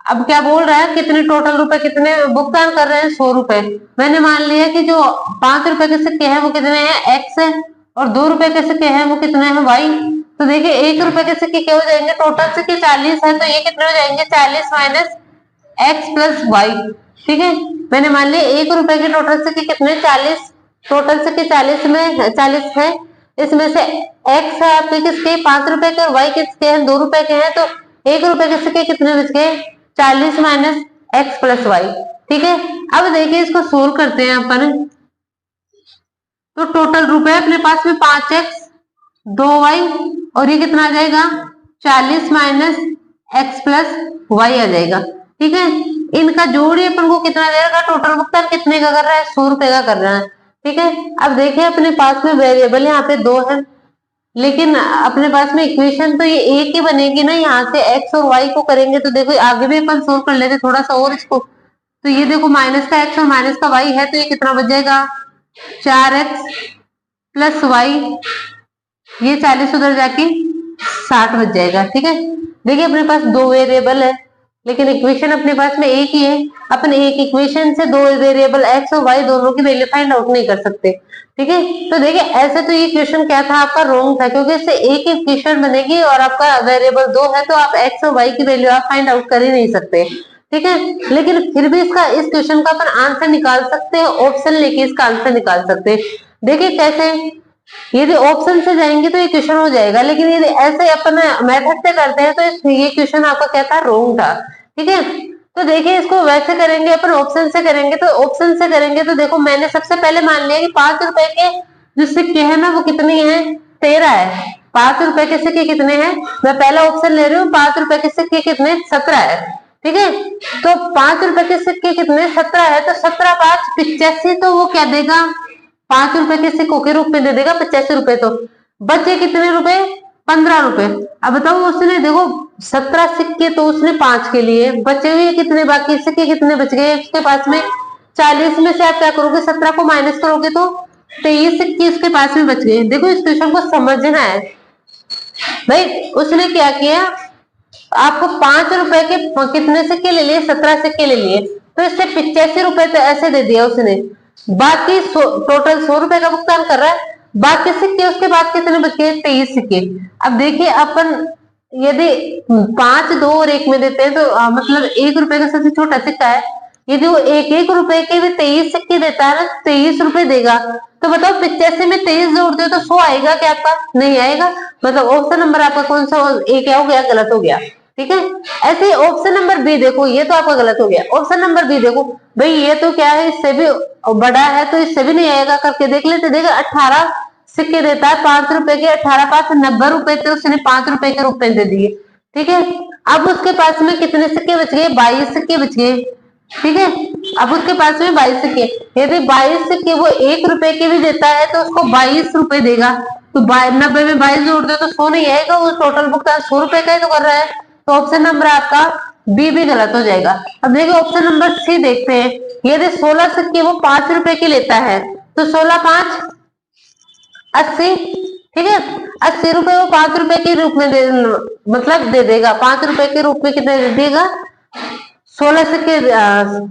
अब क्या बोल रहा है, कितने टोटल रुपए कितने भुगतान कर रहे हैं, 100 रुपए। मैंने मान लिया कि जो 5 रुपए के सिक्के हैं वो कितने हैं, एक्स है, और 2 रुपए के सिक्के हैं वो कितने हैं, वाई। तो देखिए 1 रुपए के सिक्के क्या हो जाएंगे, टोटल सिक्के 40 है, तो ये कितने हो जाएंगे 40 माइनस एक्स प्लस वाई, ठीक है। मैंने मान लिया 1 रुपए के टोटल सिक्के कितने 40, टोटल सिक्के 40 में 40 है, इसमें से एक्स है आपके किसके 5 रुपए के, और वाई किसके हैं 2 रुपए के हैं, तो 1 रुपए के सिक्के कितने बच गए 40 माइनस एक्स प्लस वाई, ठीक है। अब देखिए इसको सोल्व करते हैं अपन, तो टोटल रुपए अपने पास में 5x 2y, और ये कितना आ जाएगा 40 माइनस एक्स प्लस वाई आ जाएगा, ठीक है। इनका जोड़ ही अपन को कितना देगा, टोटल भुगतान कितने का कर रहा है 100 रुपए का कर रहा है, ठीक है। अब देखिए अपने पास में वेरिएबल यहाँ पे 2 है, लेकिन अपने पास में इक्वेशन तो ये एक ही बनेगी ना, यहाँ से x और y को करेंगे तो देखो आगे भी अपन सोल्व कर लेते थोड़ा सा और इसको, तो ये देखो माइनस का x और माइनस का y है, तो ये कितना बच जाएगा 4x प्लस वाई, ये 40 उधर जाके 60 बच जाएगा, ठीक है। देखिए अपने पास 2 वेरिएबल है, लेकिन इक्वेशन अपने पास में एक ही है, अपन एक इक्वेशन से 2 वेरिएबल x और y दोनों की वैल्यू फाइंड आउट नहीं कर सकते, ठीक है। तो देखिए ऐसे तो ये क्वेश्चन क्या था आपका रॉन्ग था, क्योंकि इससे एक ही इक्वेशन बनेगी और आपका वेरिएबल 2 है, तो आप x और y की वैल्यू आप फाइंड आउट कर ही नहीं सकते, ठीक है। लेकिन फिर भी इसका इस क्वेश्चन का अपन आंसर निकाल सकते हैं, ऑप्शन लेके इसका आंसर निकाल सकते हैं। देखिए कैसे, यदि ऑप्शन से जाएंगे तो ये क्वेश्चन हो जाएगा, लेकिन यदि ऐसे अपन मेथड से करते हैं तो ये क्वेश्चन आपका क्या था, रॉन्ग था, ठीक है। तो देखिए इसको वैसे करेंगे अपन, ऑप्शन से करेंगे, तो ऑप्शन से करेंगे तो देखो मैंने सबसे पहले मान लिया कि 5 रुपए के जो सिक्के है ना वो कितनी है 13 है, 5 रुपए के सिक्के कितने हैं, मैं पहला ऑप्शन ले रही हूँ, 5 रुपए के सिक्के कितने 17 है, ठीक है। तो 5 रुपए के सिक्के कितने 17 है, तो 17 5 85, तो वो क्या देगा 5 रुपए के सिक्कों के रूप में दे देगा 85 रुपए, तो बचे कितने रुपए 15 रुपए। अब बताओ उसने देखो 17 सिक्के तो उसने 5 के लिए, बचे हुए कितने बाकी सिक्के कितने बच गए उसके पास में 40 में से आप क्या करोगे, 17 को माइनस करोगे तो 23 सिक्के उसके पास में बच गए। देखो इस क्वेश्चन को समझना है भाई। उसने क्या किया, आपको 5 रुपए के कितने सिक्के ले लिए, 17 सिक्के ले लिए, तो इससे 85 रुपए तो ऐसे दे दिया उसने। बाकी टोटल 100 रुपए का भुगतान कर रहा है। बाकी सिक्के उसके बाद कितने बच गए, 23 सिक्के। अब देखिए अपन यदि 5, 2 और 1 में देते हैं तो मतलब 1 रुपए का सबसे छोटा सिक्का है, यदि वो 1-1 रुपए के भी 23 सिक्के देता है ना, 23 रुपए देगा, तो बताओ 85 में 23 जोड़ दो तो 100 आएगा क्या आपका, नहीं आएगा। मतलब ऑप्शन नंबर आपका कौन सा, ए क्या हो गया, गलत हो गया। ठीक है, ऐसे ही ऑप्शन नंबर बी देखो, ये तो आपका गलत हो गया। ऑप्शन नंबर बी देखो भाई, ये तो क्या है, इससे भी बड़ा है तो इससे भी नहीं आएगा, करके देख लेते। देखो 18 सिक्के देता है 5 रुपए के, 18×5 90 रुपए थे, उसने 5 रुपए के रूप में दे दिए। ठीक है, अब उसके पास में कितने सिक्के बच गए, 22 सिक्के बच गए। ठीक है, अब उसके पास में 22 सिक्के, यदि 22 सिक्के वो 1 रुपए के भी देता है तो उसको 22 रुपए देगा। तो 90 में 22 जोड़ दो तो 100 नहीं आएगा, वो टोटल भुगतान 100 रुपए का ही तो कर रहा है। तो ऑप्शन नंबर आपका बी भी गलत हो जाएगा। अब देखिए ऑप्शन नंबर सी देखते हैं, यदि 16 सिक्के वो 5 रुपए के लेता है तो 16×5 80। ठीक है, 80 रुपए वो 5 रुपए के रूप में मतलब दे देगा, 5 रुपए के रूप में कितने दे देगा, 16 सिक्के।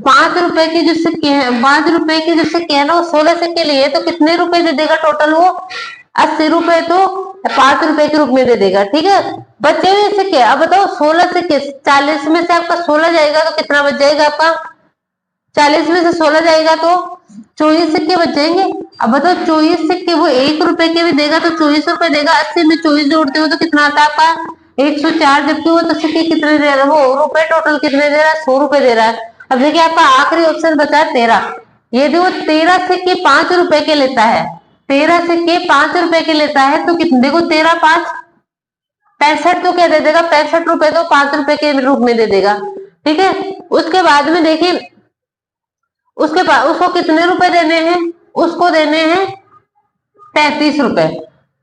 5 रुपए के जो सिक्के हैं, 5 रुपए के जो सिक्के है ना, वो 16 सिक्के लिए तो कितने रुपए दे देगा टोटल, वो 80 रुपए तो 5 रुपए के रूप में दे देगा। ठीक है, बचे हुए सिक्के, अब बताओ 16 सिक्के, 40 में से आपका 16 जाएगा तो कितना बच जाएगा आपका, 40 में से 16 जाएगा तो 24 सिक्के बच जाएंगे। अब बताओ 24 सिक्के वो 1 रुपए के भी देगा तो 24 रुपए देगा, 80 में 24 जोड़ते हो तो कितना आता है आपका 104, जबकि वो तो सिक्के कितने दे रहा है, वो रुपए टोटल कितने दे रहा है, 100 रुपए दे रहा है। अब देखिए आपका आखिरी ऑप्शन बचा है 13। यदि वो 13 सिक्के 5 रुपए के लेता है, 13 सिक्के 5 रुपए के लेता है तो कितने, देखो 13×5 65, तो क्या दे देगा, 65 रुपए तो 5 रुपए के रूप में दे देगा। ठीक है, उसके बाद में देखिए उसके बाद उसको कितने रुपए देने हैं, उसको देने हैं 35 रुपए,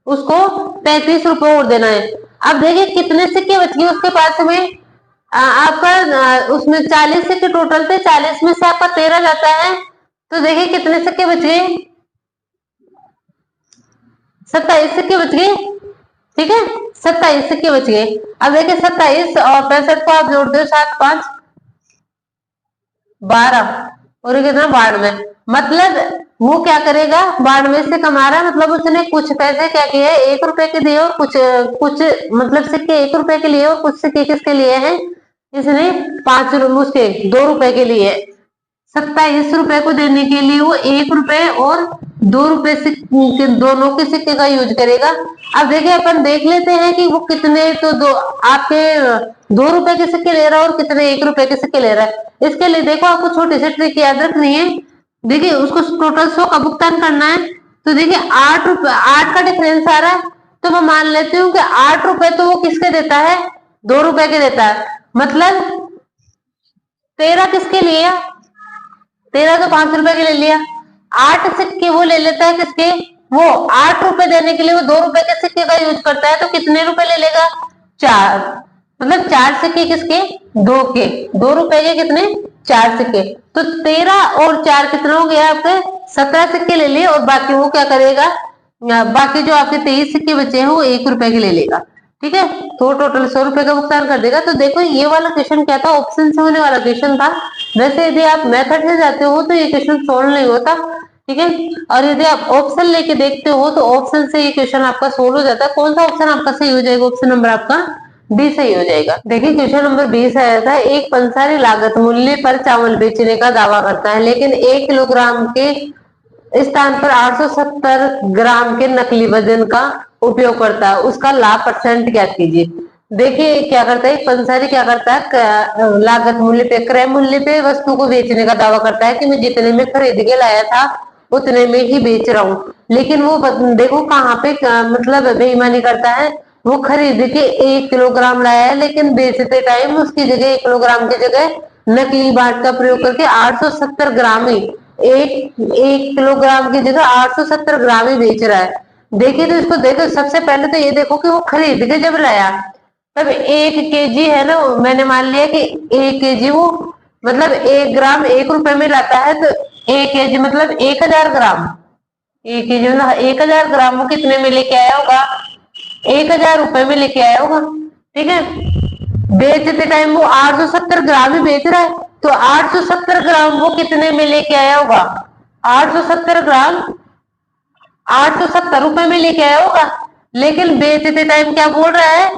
उसको 35 रुपए और देना है। अब देखिए कितने सिक्के बच गए उसके पास में, आपका उसमें 40 सिक्के टोटल थे, 40 में से आपका 13 जाता है तो देखिए कितने सिक्के बच गए, 27 सिक्के बच गए। ठीक है, 27 सिक्के बच गए। अब देखिए 27 और 65 को आप जोड़ दो, 7×5 12 और कितना 92, मतलब वो क्या करेगा, 92 से कमा रहा है, मतलब उसने कुछ पैसे क्या किए, 1 रुपए के दिए और कुछ मतलब सिक्के 1 रुपए के लिए और कुछ सिक्के किसके लिए हैं, इसने 5 उसके 2 रुपए के लिए। 27 रुपए को देने के लिए वो 1 रुपए और 2 रुपए सिक्के, दोनों के सिक्के का यूज करेगा। अब देखिए अपन देख लेते हैं कि वो कितने, तो दो आपके 2 रुपए के सिक्के ले रहा है और कितने 1 रुपए के सिक्के ले रहा है। इसके लिए देखो आपको छोटी सी ट्रिक याद रखनी है। देखिए उसको टोटल 100 का भुगतान करना है, तो देखिए 8 रुपए, 8 का डिफरेंस आ रहा है, तो मैं मान लेती हूँ कि 8 रुपए तो वो किसके देता है, 2 रुपए के देता है। मतलब 13 किसके लिए, 13 तो 5 रुपए के ले लिया, 8 सिक्के वो ले लेता है किसके, वो 8 रुपए देने के लिए वो 2 रुपए के सिक्के का यूज करता है, तो कितने रुपए ले लेगा, 4, मतलब 4 सिक्के किसके, 2 के, 2 रुपए के कितने, 4 सिक्के। तो 13 और 4 कितना हो गया आपके, 17 सिक्के ले लिए, और बाकी वो क्या करेगा, बाकी जो आपके 23 सिक्के बचे हैं वो 1 रुपए के ले लेगा। ठीक है, तो टोटल 100 रुपए का भुगतान कर देगा। तो देखो ये वाला क्वेश्चन क्या था, ऑप्शन से होने वाला क्वेश्चन था। वैसे यदि आप मेथड से जाते हो तो ये क्वेश्चन सोल्व नहीं होता। ठीक है, और यदि आप ऑप्शन लेके देखते हो तो ऑप्शन से ये क्वेश्चन आपका सोल्व हो जाता है। कौन सा ऑप्शन आपका सही हो जाएगा, ऑप्शन नंबर आपका बी सही हो जाएगा। देखिए क्वेश्चन नंबर 20 आया था, एक पंसारी लागत मूल्य पर चावल बेचने का दावा करता है, लेकिन 1 किलोग्राम के स्थान पर 870 ग्राम के नकली वजन का उपयोग करता है, उसका लाभ परसेंट ज्ञात कीजिए। देखिए क्या करता है, पंसारी क्या करता है, लागत मूल्य पे, क्रय मूल्य पे वस्तु को बेचने का दावा करता है कि मैं जितने में खरीद के लाया था उतने में ही बेच रहा हूँ, लेकिन वो देखो कहाँ पे मतलब बेईमानी करता है। वो खरीद के 1 किलोग्राम लाया है, लेकिन बेचते टाइम उसकी जगह 1 किलोग्राम की जगह नकली बाट का प्रयोग करके 870 ग्राम ही, एक किलोग्राम की जगह 870 ग्राम ही बेच रहा है। देखिए तो इसको देखो, सबसे पहले तो ये देखो कि वो खरीद के जब लाया तब 1 केजी है ना, मैंने मान लिया कि 1 केजी वो मतलब 1 ग्राम 1 रुपए में लाता है, तो 1 kg मतलब 1000 ग्राम। 1 kg मतलब 1000 ग्राम वो कितने में लेके आया होगा? 1000 रुपए में लेके आया होगा। ठीक है, बेचते टाइम वो 870 ग्राम ही बेच रहा है, तो 870 ग्राम वो कितने में लेके आया होगा? 870 ग्राम 870 रुपए में लेके आया होगा। लेकिन बेचते टाइम क्या बोल रहा है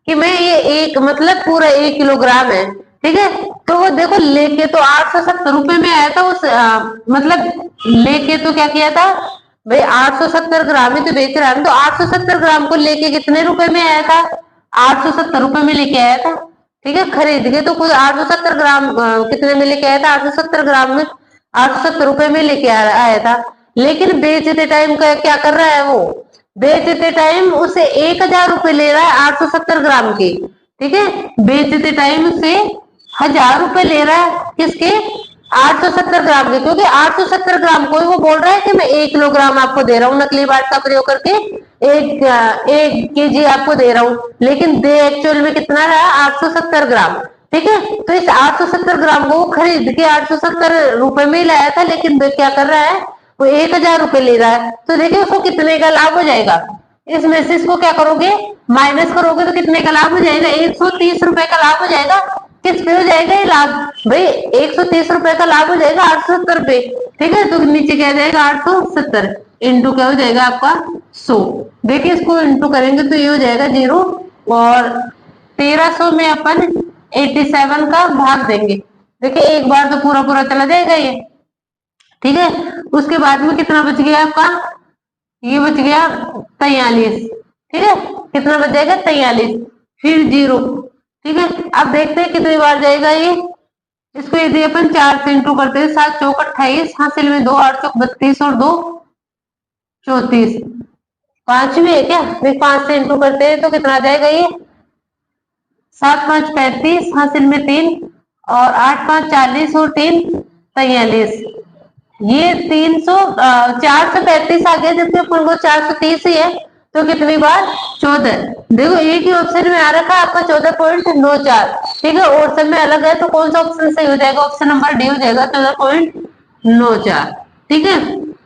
कि मैं ये एक मतलब पूरा 1 किलोग्राम है। ठीक है, तो वो देखो लेके तो 870 रुपए में आया था उस मतलब लेके तो क्या किया था भाई, 870 ग्राम ही तो बेच रहा है, तो 870 ग्राम को लेके कितने रुपए में आया था? 870 रुपए में लेके आया था। ठीक है, खरीद के तो कुछ 870 ग्राम कितने में लेके आया था? 870 ग्राम में 870 रुपए में लेके आया था। लेकिन बेचते टाइम का क्या कर रहा है वो? बेचते टाइम उसे 1000 रुपए ले रहा है 870 ग्राम के। ठीक है, बेचते टाइम उसे 1000 रुपए ले रहा है किसके? 870 ग्राम के, क्योंकि 870 ग्राम को ही वो बोल रहा है कि मैं 1 किलोग्राम आपको दे रहा हूँ, नकली बाट का प्रयोग करके 1 kg आपको दे रहा हूँ, लेकिन दे एक्चुअल में कितना रहा? 870 ग्राम। ठीक है, तो इस 870 ग्राम को वो खरीद के 870 रुपए में ही लाया था, लेकिन क्या कर रहा है वो? 1000 रुपए ले रहा है। तो देखिए उसको कितने का लाभ हो जाएगा? इसमें से इसको क्या करोगे? माइनस करोगे तो कितने का लाभ हो जाएगा? 130 रुपए का लाभ हो जाएगा। किस पे हो जाएगा ये लाभ भाई? 130 रुपए का लाभ हो जाएगा 870 पे। ठीक है, तो नीचे क्या जाएगा? 870 इंटू क्या हो जाएगा आपका? 100। देखिए इसको इंटू करेंगे तो ये हो जाएगा 0, और 1300 में अपन 87 का भाग देंगे। देखिए एक बार तो पूरा पूरा चला जाएगा ये। ठीक है, उसके बाद में कितना बच गया आपका? ये बच गया 43। ठीक है, कितना बच जाएगा? 43, फिर 0। ठीक है, अब देखते हैं कितनी बार जाएगा ये। इसको यदि अपन 4 से इंटू करते हैं, 7 चौक 28, हासिल में 2, 8 चौक 32 और 2 34। पांचवी है क्या? 5 से इंटू करते हैं तो कितना आ जाएगा ये? 7 5 35, हासिल में 3 और 8 5 40 और 3 43। ये 435 आ गया, जबकि अपन को 430 ही है, तो कितनी बार? 14। देखो एक ही ऑप्शन में आ रखा है आपका 14.94। ठीक है, और सब में अलग है, तो कौन सा ऑप्शन सही हो जाएगा? ऑप्शन नंबर डी हो जाएगा, 14.94। ठीक है,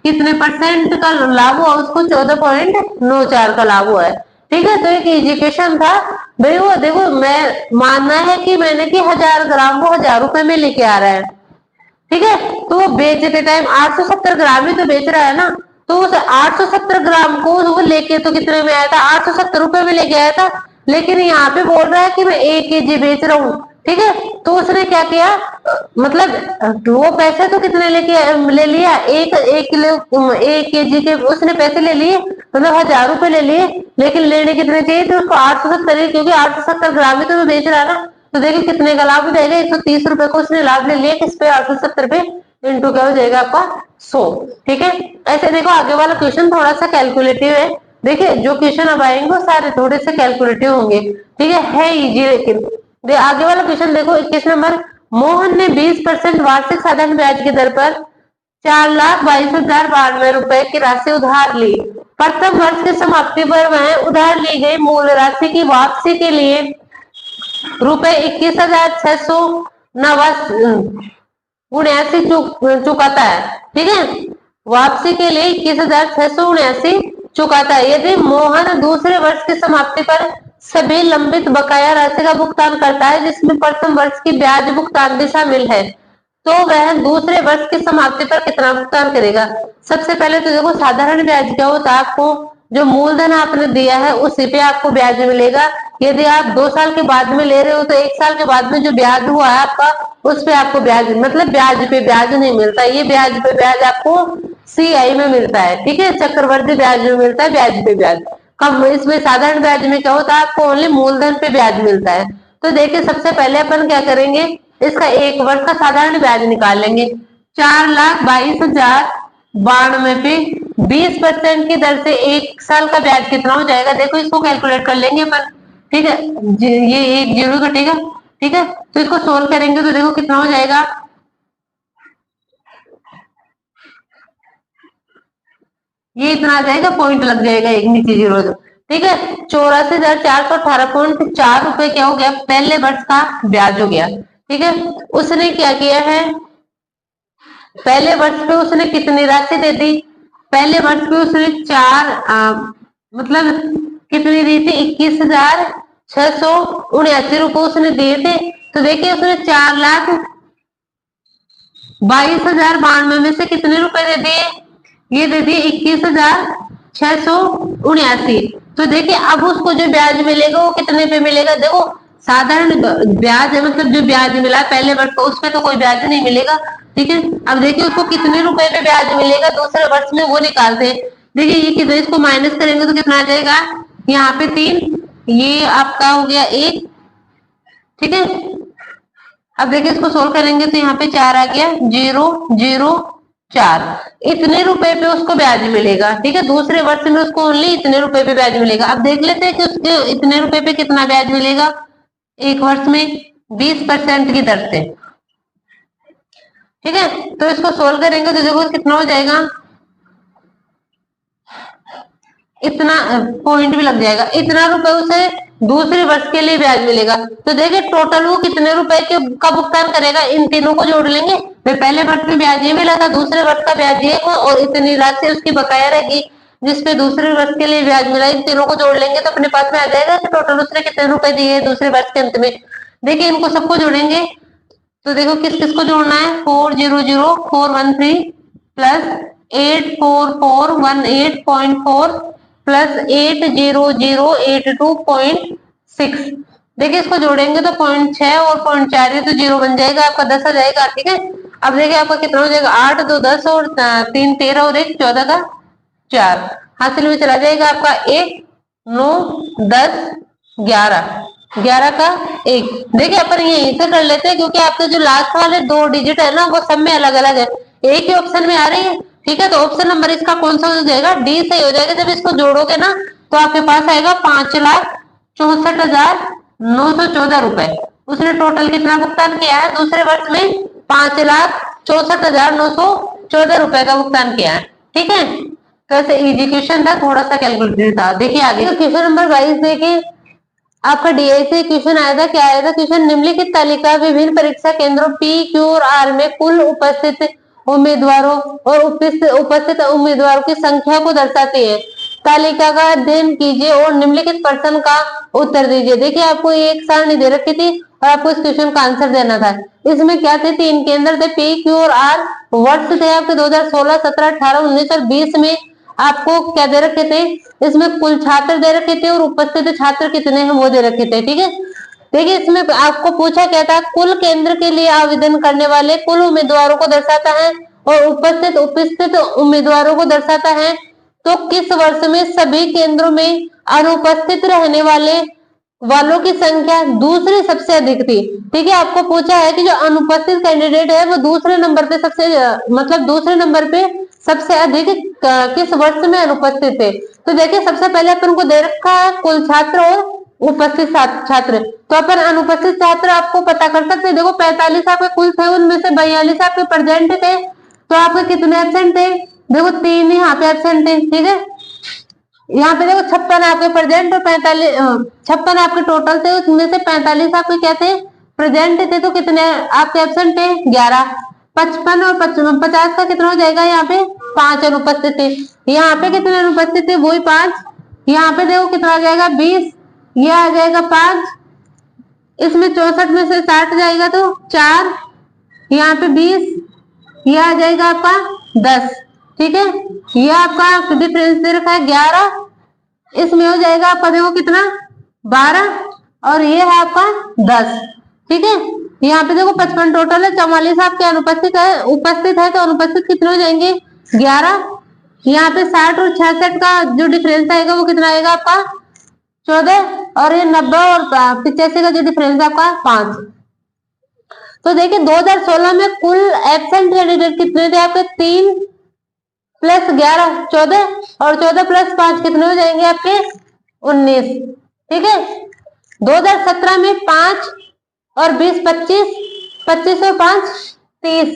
कितने परसेंट का लाभ हुआ उसको? 14.94 का लाभ हुआ है। ठीक है, तो एक एजुकेशन था भाई। वो देखो मैं मानना है कि मैंने कि 1000 ग्राम वो 1000 रुपए में लेके आ रहा है। ठीक है, तो वो बेचते टाइम 870 ग्राम ही तो बेच रहा है ना, तो उस 870 ग्राम को वो लेके तो कितने में आया था? 870 रुपए में लेके आया था। लेकिन यहाँ पे बोल रहा है कि मैं 1 kg बेच रहा हूँ। ठीक है, तो उसने क्या किया मतलब वो पैसे तो कितने ले लिया? एक किलो 1 kg के उसने पैसे ले लिए, मतलब 1000 रुपए ले लिए, लेकिन लेने कितने चाहिए थे उसको? 870, क्योंकि 870 ग्राम ही तो बेच रहा है ना। तो देखिए कितने का लाभ हो जाएगा? 130 रुपए को उसने लाभ ले लिया, किस पे? 870 पे, इंटू क्या हो जाएगा आपका? 100। ठीक है, ऐसे देखो आगे वाला क्वेश्चन थोड़ा सा कैलकुलेटिव है। देखिए जो क्वेश्चन अब आएंगे वो सारे थोड़े से कैलकुलेटिव होंगे। ठीक है इजी, लेकिन आगे वाला क्वेश्चन देखो 21 नंबर। मोहन ने 20% वार्षिक साधारण ब्याज की दर पर 4,22,092 रुपए की राशि उधार ली। प्रथम वर्ष की समाप्ति पर वह उधार ली गई मूल राशि की वापसी के लिए रुपए 21,600 उन्यासी चुकाता है। ठीक है, वापसी के लिए 21,679 चुकाता है। यदि मोहन दूसरे वर्ष की समाप्ति पर सभी लंबित बकाया राशि का भुगतान करता है, जिसमें प्रथम वर्ष की ब्याज भुगतान भी शामिल है, तो वह दूसरे वर्ष की समाप्ति पर कितना भुगतान करेगा? सबसे पहले तो देखो साधारण ब्याज क्या होता है? आपको जो मूलधन आपने दिया है उसी पे आपको ब्याज मिलेगा। यदि आप 2 साल के बाद में ले रहे हो तो 1 साल के बाद में जो ब्याज हुआ है आपका, उस पे आपको ब्याज मतलब ब्याज पे ब्याज नहीं मिलता, ये ब्याज पे ब्याज आपको CI में मिलता है। ठीक है, चक्रवर्ती ब्याज में मिलता है, ब्याज पे ब्याज कम। इसमें साधारण ब्याज में क्या होता है? आपको ओनली मूलधन पे ब्याज मिलता है। तो देखिए सबसे पहले अपन क्या करेंगे, इसका 1 वर्ष का साधारण ब्याज निकाल लेंगे। 4,22,092 पे 20% की दर से 1 साल का ब्याज कितना हो जाएगा? देखो इसको कैलकुलेट कर लेंगे अपन। ठीक है, ये 1 0 घटेगा। ठीक है, तो इसको सोल्व करेंगे तो देखो कितना हो जाएगा? ये इतना आ जाएगा, पॉइंट लग जाएगा एक नीचे 0। ठीक है, 84,418.4 रुपए क्या हो गया? पहले वर्ष का ब्याज हो गया। ठीक है। उसने क्या किया है, पहले वर्ष पे उसने कितनी राशि दे दी, पहले वर्ष पे उसने मतलब कितनी दी थी, 21,679 रुपए उसने दिए थे। तो देखिए उसने 4,22,092 में से कितने रुपए दे दिए, ये दे दिए 21,679। तो देखिए अब उसको जो ब्याज मिलेगा वो कितने पे मिलेगा, देखो साधारण ब्याज है, मतलब जो ब्याज मिला पहले वर्ष को उस पे तो कोई ब्याज नहीं मिलेगा। ठीक है, अब देखिए उसको कितने रुपए पे ब्याज मिलेगा दूसरे वर्ष में, वो निकालते हैं। देखिए ये कितना, इसको माइनस करेंगे तो कितना आ जाएगा, यहाँ पे 3, ये आपका हो गया 1। ठीक है, अब देखिए इसको सोल्व करेंगे तो यहाँ पे 4 आ गया, 0,0,4। इतने रुपए पे उसको ब्याज मिलेगा। ठीक है, दूसरे वर्ष में उसको ओनली इतने रुपए पे ब्याज मिलेगा। अब देख लेते हैं कि उसके इतने रुपए पे कितना ब्याज मिलेगा एक वर्ष में, 20% की दर से। ठीक है, तो इसको सोल्व करेंगे तो देखो कितना हो जाएगा, इतना पॉइंट भी लग जाएगा, इतना रुपए उसे दूसरे वर्ष के लिए ब्याज मिलेगा। तो देखिए टोटल वो कितने रुपए के का भुगतान करेगा, इन तीनों को जोड़ लेंगे। फिर पहले वर्ष में ब्याज ये मिला था, दूसरे वर्ष का ब्याज ये और इतनी राशि उसकी बकाया रहेगी जिसपे दूसरे वर्ष के लिए ब्याज मिला, इन तीनों को जोड़ लेंगे तो अपने पास में आ जाएगा कि टोटल उसने कितने रुपए दिए दूसरे वर्ष के अंत में। देखिए इनको सबको जोड़ेंगे तो देखो किस किस को जोड़ना है, 4,0,0,413 प्लस 8,4,418.4 प्लस 8,0,082.6। देखिए इसको जोड़ेंगे तो 0.6 और 0.4 ये तो 0 बन जाएगा, आपका 10 आ जाएगा। ठीक है, अब देखिए आपका कितना हो जाएगा, 8 2 10 और 3 13 और 1 14 का 4 हासिल में चला जाएगा आपका 1 9 10 11 का 1। देखिए अपन ये यहीं से कर लेते हैं क्योंकि आपके जो लास्ट वाले 2 डिजिट है ना वो सब में अलग अलग है, एक ही ऑप्शन में आ रही है। ठीक है, तो ऑप्शन नंबर इसका कौन सा हो जाएगा, डी सही हो जाएगा। जब इसको जोड़ोगे ना तो आपके पास आएगा 5,64,914 रुपए। उसने टोटल कितना भुगतान किया है दूसरे वर्ष में, 5,64,914 रुपए का भुगतान किया है। ठीक है, तो ऐसे इजी क्वेश्चन था, थोड़ा सा कैलकुलेटेड था। देखिए आगे क्वेश्चन नंबर 22 देखिए, आपका डीआई से क्वेश्चन आया था, क्या आया था क्वेश्चन, निम्नलिखित तालिका विभिन्न परीक्षा केंद्रों पी क्यू और आर में कुल उपस्थित उम्मीदवारों और उपस्थित उम्मीदवारों की संख्या को दर्शाती है। तालिका का अध्ययन कीजिए और निम्नलिखित प्रश्न का उत्तर दीजिए। देखिए आपको एक सारणी दे रखी थी और आपको इस क्वेश्चन का आंसर देना था। इसमें क्या थे, 3 केंद्र थे, पी क्यू और आर। वर्ष थे आपके 2016 17 18 19 और 20 में आपको क्या दे रखे थे, इसमें कुल छात्र दे रखे थे और उपस्थित छात्र कितने हैं वो दे रखे थे। ठीक है, देखिए इसमें आपको पूछा क्या था, कुल केंद्र के लिए आवेदन करने वाले कुल उम्मीदवारों को दर्शाता है और उपस्थित उम्मीदवारों को दर्शाता है। तो किस वर्ष में सभी केंद्रों में अनुपस्थित रहने वालों की संख्या दूसरी सबसे अधिक थी। ठीक है, आपको पूछा है कि जो अनुपस्थित कैंडिडेट है वो दूसरे नंबर पे सबसे मतलब दूसरे नंबर पे सबसे अधिक किस वर्ष में अनुपस्थित थे। तो देखिए सबसे पहले अपन को दे रखा है कुल छात्र और उपस्थित छात्र, तो अपन अनुपस्थित छात्र आपको पता कर सकते हैं। देखो 45 आपके कुल थे, उनमें से 42 आपके प्रेजेंट थे, तो आपके कितने एब्सेंट थे, देखो 3 यहाँ पे एब्सेंट थे। ठीक है, यहाँ पे देखो 56 आपके प्रेजेंट और 56 आपके टोटल थे, उसमें से 45 आपके क्या थे, प्रेजेंट थे, तो कितने आपके एब्सेंट थे 11। 55 और 50 का कितना हो जाएगा, यहाँ पे 5 अनुपस्थित थे। यहाँ पे कितने अनुपस्थित थे, वही 5। यहाँ पे देखो कितना आ जाएगा 20, ये आ जाएगा 5, इसमें 64 में से 60 जाएगा तो 4, यहाँ पे 20, ये आ जाएगा आपका 10। ठीक है, ये आपका डिफरेंस दे रखा है 11, इसमें हो जाएगा आपका देखो कितना 12 और ये है आपका 10। ठीक है, यहाँ पे देखो 55 टोटल है, 44 आपके अनुपस्थित है तो अनुपस्थित कितने हो जाएंगे 11। यहाँ पे 60 और 66 का जो डिफरेंस आएगा वो कितना आएगा आपका 14 और ये 90 और 85 का जो डिफरेंस आपका 5। तो देखिए 2016 में कुल एब्सेंट कैंडिडेट कितने थे आपके 3 प्लस 11 14 और 14 प्लस 5 कितने हो जाएंगे आपके 19। ठीक है, 2017 में 5 और 20 25, 25 और 5 30।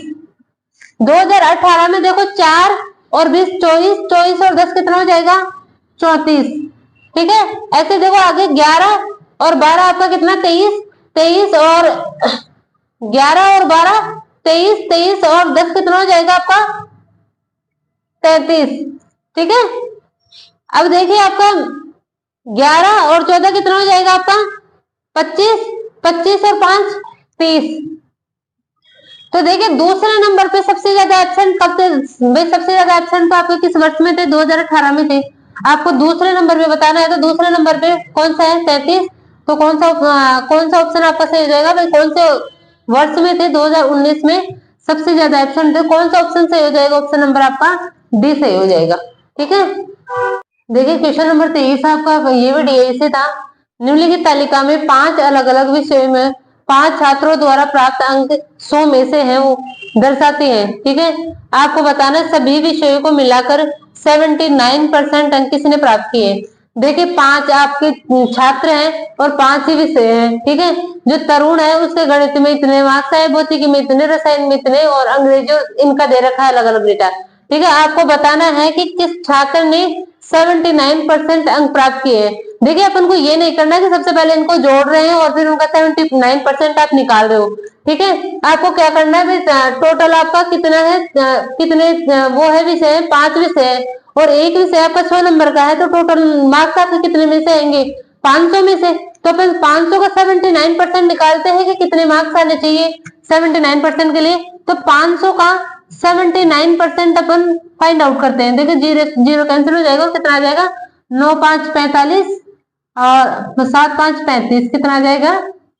2018 में देखो 4 और 20 24, 24 और 10 कितना हो जाएगा 34। ठीक है, ऐसे देखो आगे 11 और 12 आपका कितना 23, 23 और 11 और 12 23, 23 और 10 कितना हो जाएगा आपका 33। ठीक है, अब देखिए आपका 11 और 14 कितना हो जाएगा आपका 25, 25 और 5 30। तो देखिए दूसरे नंबर पे सबसे ज्यादा एब्सेंट कब थे भाई, सबसे ज्यादा एब्सेंट तो आपके किस वर्ष में थे 2018 में थे। आपको दूसरे नंबर पे बताना है, तो दूसरे नंबर पे कौन सा है 33। तो कौन सा ऑप्शन आपका सही हो जाएगा भाई, कौन से वर्ष में थे 2019 में सबसे ज्यादा एब्सेंट थे, कौन सा ऑप्शन सही हो जाएगा, ऑप्शन नंबर आपका डी सही हो जाएगा। ठीक है, देखिए क्वेश्चन नंबर 23 आपका ये भी डीआई से था। निम्नलिखित तालिका में 5 अलग अलग विषयों में 5 छात्रों द्वारा प्राप्त अंक 100 में से है वो दर्शाती है। ठीक है, आपको बताना सभी विषयों को मिलाकर 79% अंक किसने प्राप्त किए। देखिए 5 आपके छात्र हैं और 5 ही विषय हैं। ठीक है, जो तरुण है उसके गणित में इतने मार्क्स आए, भौतिकी में इतने, रसायन में इतने और अंग्रेजी इनका दे रखा है अलग अलग डेटा। ठीक है, आपको बताना है कि किस छात्र ने 79% अंक प्राप्त किए हैं। देखिए अपन को ये नहीं करना है कि सबसे पहले इनको जोड़ रहे हैं और फिर उनका 79% आप निकाल रहे हो। ठीक है, आपको क्या करना है, टोटल आपका कितना है, कितने वो है विषय, 5 विषय है और एक विषय आपका 100 नंबर का है, तो टोटल मार्क्स आपके कितने में से आएंगे 500 में से। तो अपन 500 का 79% निकालते हैं कि कितने मार्क्स आने चाहिए 79% के लिए। तो 500 का 79% अपन फाइंड आउट करते हैं। देखिए जीरो जीरो कैंसिल हो जाएगा, कितना आ जाएगा 9 5 45 और 7 5 35, कितना आ जाएगा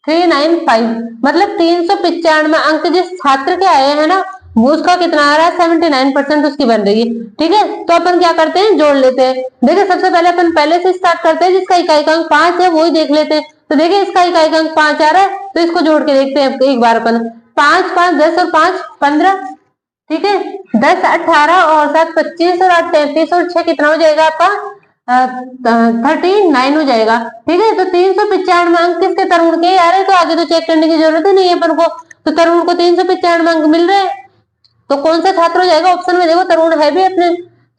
395। मतलब 395 अंक जिस छात्र के आए हैं ना वो उसका कितना आ रहा है 79% उसकी बन रही है। ठीक है, तो अपन क्या करते हैं जोड़ लेते हैं। देखिए सबसे पहले अपन पहले से स्टार्ट करते हैं, जिसका इकाई अंक 5 है वही देख लेते हैं। तो देखिए इसका इकाई अंक 5 आ रहा है, तो इसको जोड़ के देखते हैं एक बार अपन। 5 5 10 और 5 15। ठीक है, 10 18 और 7 25 और 8 33 और 6 कितना हो जाएगा आपका 39 हो जाएगा। ठीक है, तो 395 अंक किसके तरुण के आ रहे हैं, तो आगे तो चेक करने की जरूरत ही नहीं है अपन को, तो तरुण को 395 अंक मिल रहे हैं। तो कौन सा छात्र हो जाएगा, ऑप्शन में देखो तरुण है भी अपने,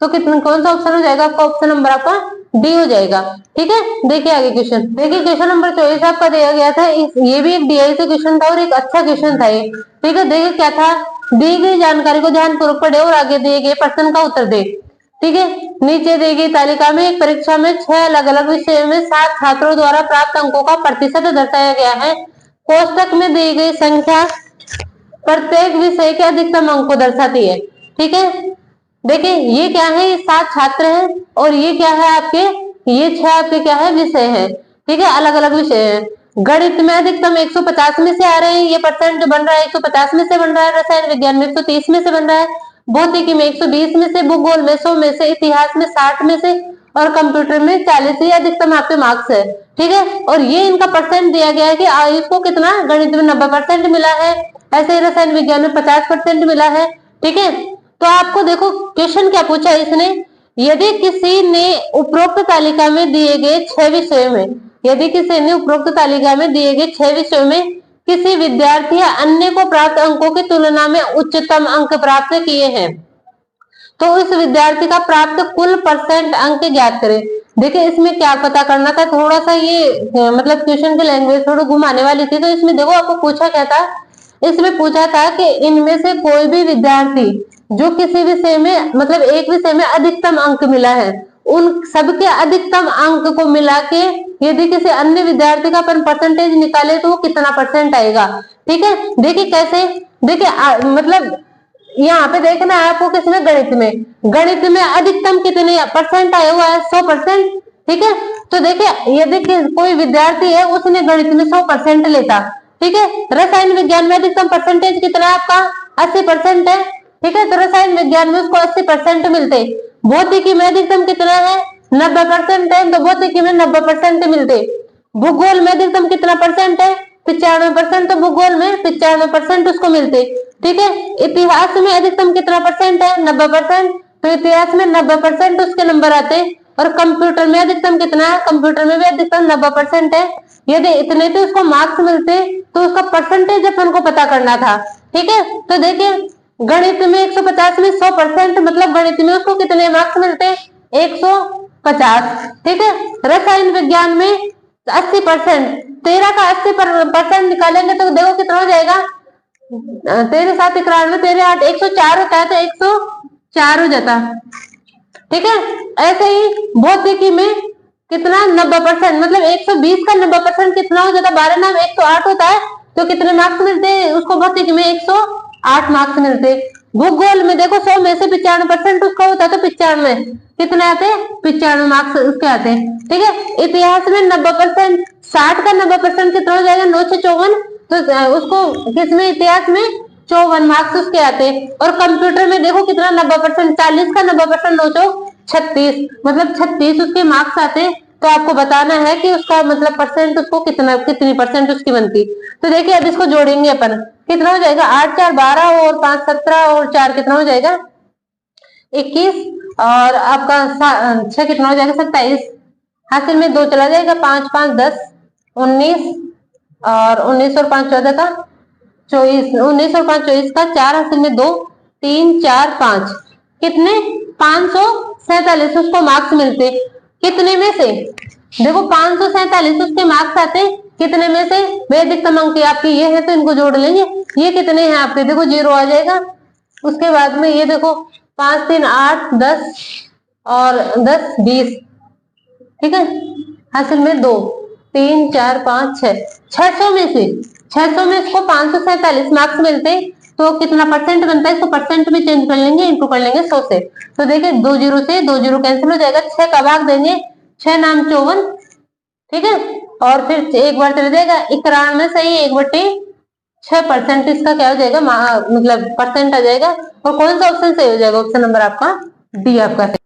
तो कितना कौन सा ऑप्शन हो जाएगा आपका, ऑप्शन नंबर आपका डी हो जाएगा। ठीक है, देखिए आगे क्वेश्चन, देखिए क्वेश्चन नंबर 24 आपका दिया गया था, ये भी एक डीआई से क्वेश्चन था और एक अच्छा क्वेश्चन था ये। ठीक है, देखिए क्या था, दी गई जानकारी को ध्यानपूर्वक पढ़े और आगे दिए गए प्रश्न का उत्तर दे। ठीक है, नीचे दी गई तालिका में एक परीक्षा में 6 अलग अलग विषयों में 7 छात्रों द्वारा प्राप्त अंकों का प्रतिशत दर्शाया गया है। कोष्टक में दी गई संख्या प्रत्येक विषय के अधिकतम अंक को दर्शाती है। ठीक है, देखिए ये क्या है, ये 7 छात्र हैं और ये क्या है आपके, ये 6 आपके क्या है विषय है। ठीक है, अलग अलग विषय है। गणित में अधिकतम 150 में से आ रहे हैं, ये परसेंट जो बन रहा है 150 में से बन रहा है, रसायन विज्ञान में 130 में से बन रहा है, भौतिकी में 120 में से, भूगोल में 100 में से, इतिहास में 60 में से और कंप्यूटर में 40। ये अधिकतम आपके मार्क्स है। ठीक है, और ये इनका परसेंट दिया गया है कि आयुष को कितना, गणित में 90% मिला है, ऐसे ही रसायन विज्ञान में 50% मिला है। ठीक है, तो आपको देखो क्वेश्चन क्या पूछा इसने, यदि किसी ने उपरोक्त तालिका में दिए गए 6 विषयों में, यदि किसी ने उपरोक्त तालिका में दिए गए 6 विषयों में किसी विद्यार्थी या अन्य को प्राप्त अंकों की तुलना में उच्चतम अंक प्राप्त किए हैं, तो उस विद्यार्थी का प्राप्त कुल परसेंट अंक ज्ञात करें। देखिए इसमें क्या पता करना था, थोड़ा सा ये मतलब क्वेश्चन की लैंग्वेज थोड़ी घुमाने वाली थी। तो इसमें देखो आपको पूछा क्या था, इसमें पूछा था कि इनमें से कोई भी विद्यार्थी जो किसी विषय में मतलब एक विषय में अधिकतम अंक मिला है, उन सबके अधिकतम अंक को मिला के यदि किसी अन्य विद्यार्थी का अपन परसेंटेज निकाले तो वो कितना परसेंट आएगा। ठीक है, देखिए कैसे, देखिए मतलब यहाँ पे देखना है आपको किसमें, गणित में अधिकतम कितने परसेंट आया हुआ है 100%। ठीक है, तो देखिए यदि कोई विद्यार्थी है उसने गणित में 100% लेता, ठीक है, रसायन विज्ञान में अधिकतम परसेंटेज कितना है आपका 80% है। ठीक है, तो रसायन विज्ञान में उसको 80% मिलते। भौतिकी में अधिकतम कितना है 90% है, तो भौतिकी में 90% मिलते। भूगोल में अधिकतम कितना परसेंट है 95%, तो भूगोल में 95% उसको मिलते। ठीक है, इतिहास में अधिकतम कितना परसेंट है 90%, तो इतिहास में 90% उसके नंबर आते। और कंप्यूटर में अधिकतम कितना है, कंप्यूटर में भी अधिकतम 90% है। यदि इतने तो उसको मार्क्स मिलते, तो उसका परसेंटेज अपन को पता करना था। ठीक है, तो देखिए गणित में 150 में 100%, मतलब गणित में उसको कितने मार्क्स मिलते 150। ठीक है, रसायन विज्ञान में 80%, 13 का 80% निकालेंगे तो देखो कितना हो जाएगा तेरे 7 93, तेरे 8 104 होता है, तो 104 हो जाता। ठीक है, ऐसे ही भौतिकी में कितना 90%, मतलब 120 का 90% कितना हो जाता, 12 नाम 108 होता है, तो कितने मार्क्स मिलते हैं उसको भौतिकी में? 108 मार्क्स मिलते। भूगोल में देखो 100 में से 95% उसका होता है, तो 95 कितने आते हैं? 95 मार्क्स उसके आते हैं। ठीक है, इतिहास में 90%, 60 का 90% कितना हो जाएगा? 9 से 54, तो उसको किसमें? इतिहास में 54 मार्क्स उसके आते हैं। और कंप्यूटर में देखो कितना 90%, 40 का 90%, 9 चौक 36, मतलब 36 उसके मार्क्स आते हैं। तो आपको बताना है कि उसका मतलब परसेंट उसको कितना, कितनी परसेंट उसकी बनती। तो देखिए अब इसको जोड़ेंगे अपन, कितना हो जाएगा? 8 4 12 और 5 17 और 4 कितना हो जाएगा? 21, और आपका 6 कितना हो जाएगा? 27। हासिल में 2 चला जाएगा, 5 5 10 19, और 19 और 5 14 का 24, 19 और 5 24 का 4, हासिल में 2 3 4 5, कितने? 547 उसको मार्क्स मिलते। कितने में से? देखो 547 उसके मार्क्स आते, कितने में से? वैदिकतम अंक आपके ये है, तो इनको जोड़ लेंगे। ये कितने हैं आपके? देखो 0 आ जाएगा। उसके बाद में ये देखो 5 3 8 10 और 10 20, ठीक है, हासिल में 2 3 4 5 6, 600 में से 600 में इसको 547 मार्क्स मिलते, तो कितना परसेंट बनता है? इसको परसेंट में चेंज कर लेंगे, इंटू कर लेंगे 100 से। तो देखिए 2 जीरो से 2 जीरो कैंसिल हो जाएगा, 6 का भाग देंगे, 6 नाम 54, ठीक है, और फिर एक बार चले जाएगा 91 सही 1/6% इसका क्या हो जाएगा? मतलब परसेंट आ जाएगा। और कौन सा ऑप्शन सही हो जाएगा? ऑप्शन नंबर आपका डी आपका सही।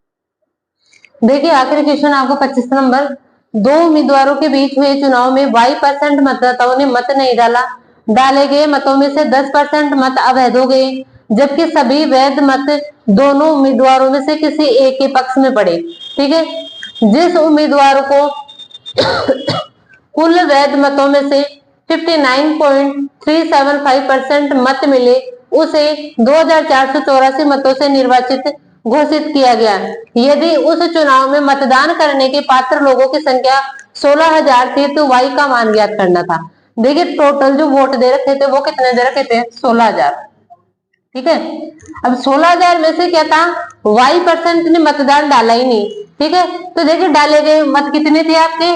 देखिए आखिरी क्वेश्चन आपका 25 नंबर, 2 उम्मीदवारों के बीच हुए चुनाव में y% मतदाताओं ने मत नहीं डाला, डाले गए मतों में से 10% मत अवैध हो गए, जबकि सभी वैध मत दोनों उम्मीदवारों में से किसी एक के पक्ष में पड़े। ठीक है, जिस उम्मीदवार को कुल वैध मतों में से 59.375% मत मिले, उसे 2484 मतों से निर्वाचित घोषित किया गया, यदि उस चुनाव में मतदान करने के पात्र लोगों की संख्या 16,000 थी, तो y का मान ज्ञात करना था। देखिए टोटल जो वोट दे रखे थे वो कितने दे रखे थे? 16,000। ठीक है, अब 16,000 में से क्या था? y% ने मतदान डाला ही नहीं। ठीक है, तो देखिए डाले गए मत कितने थे आपके?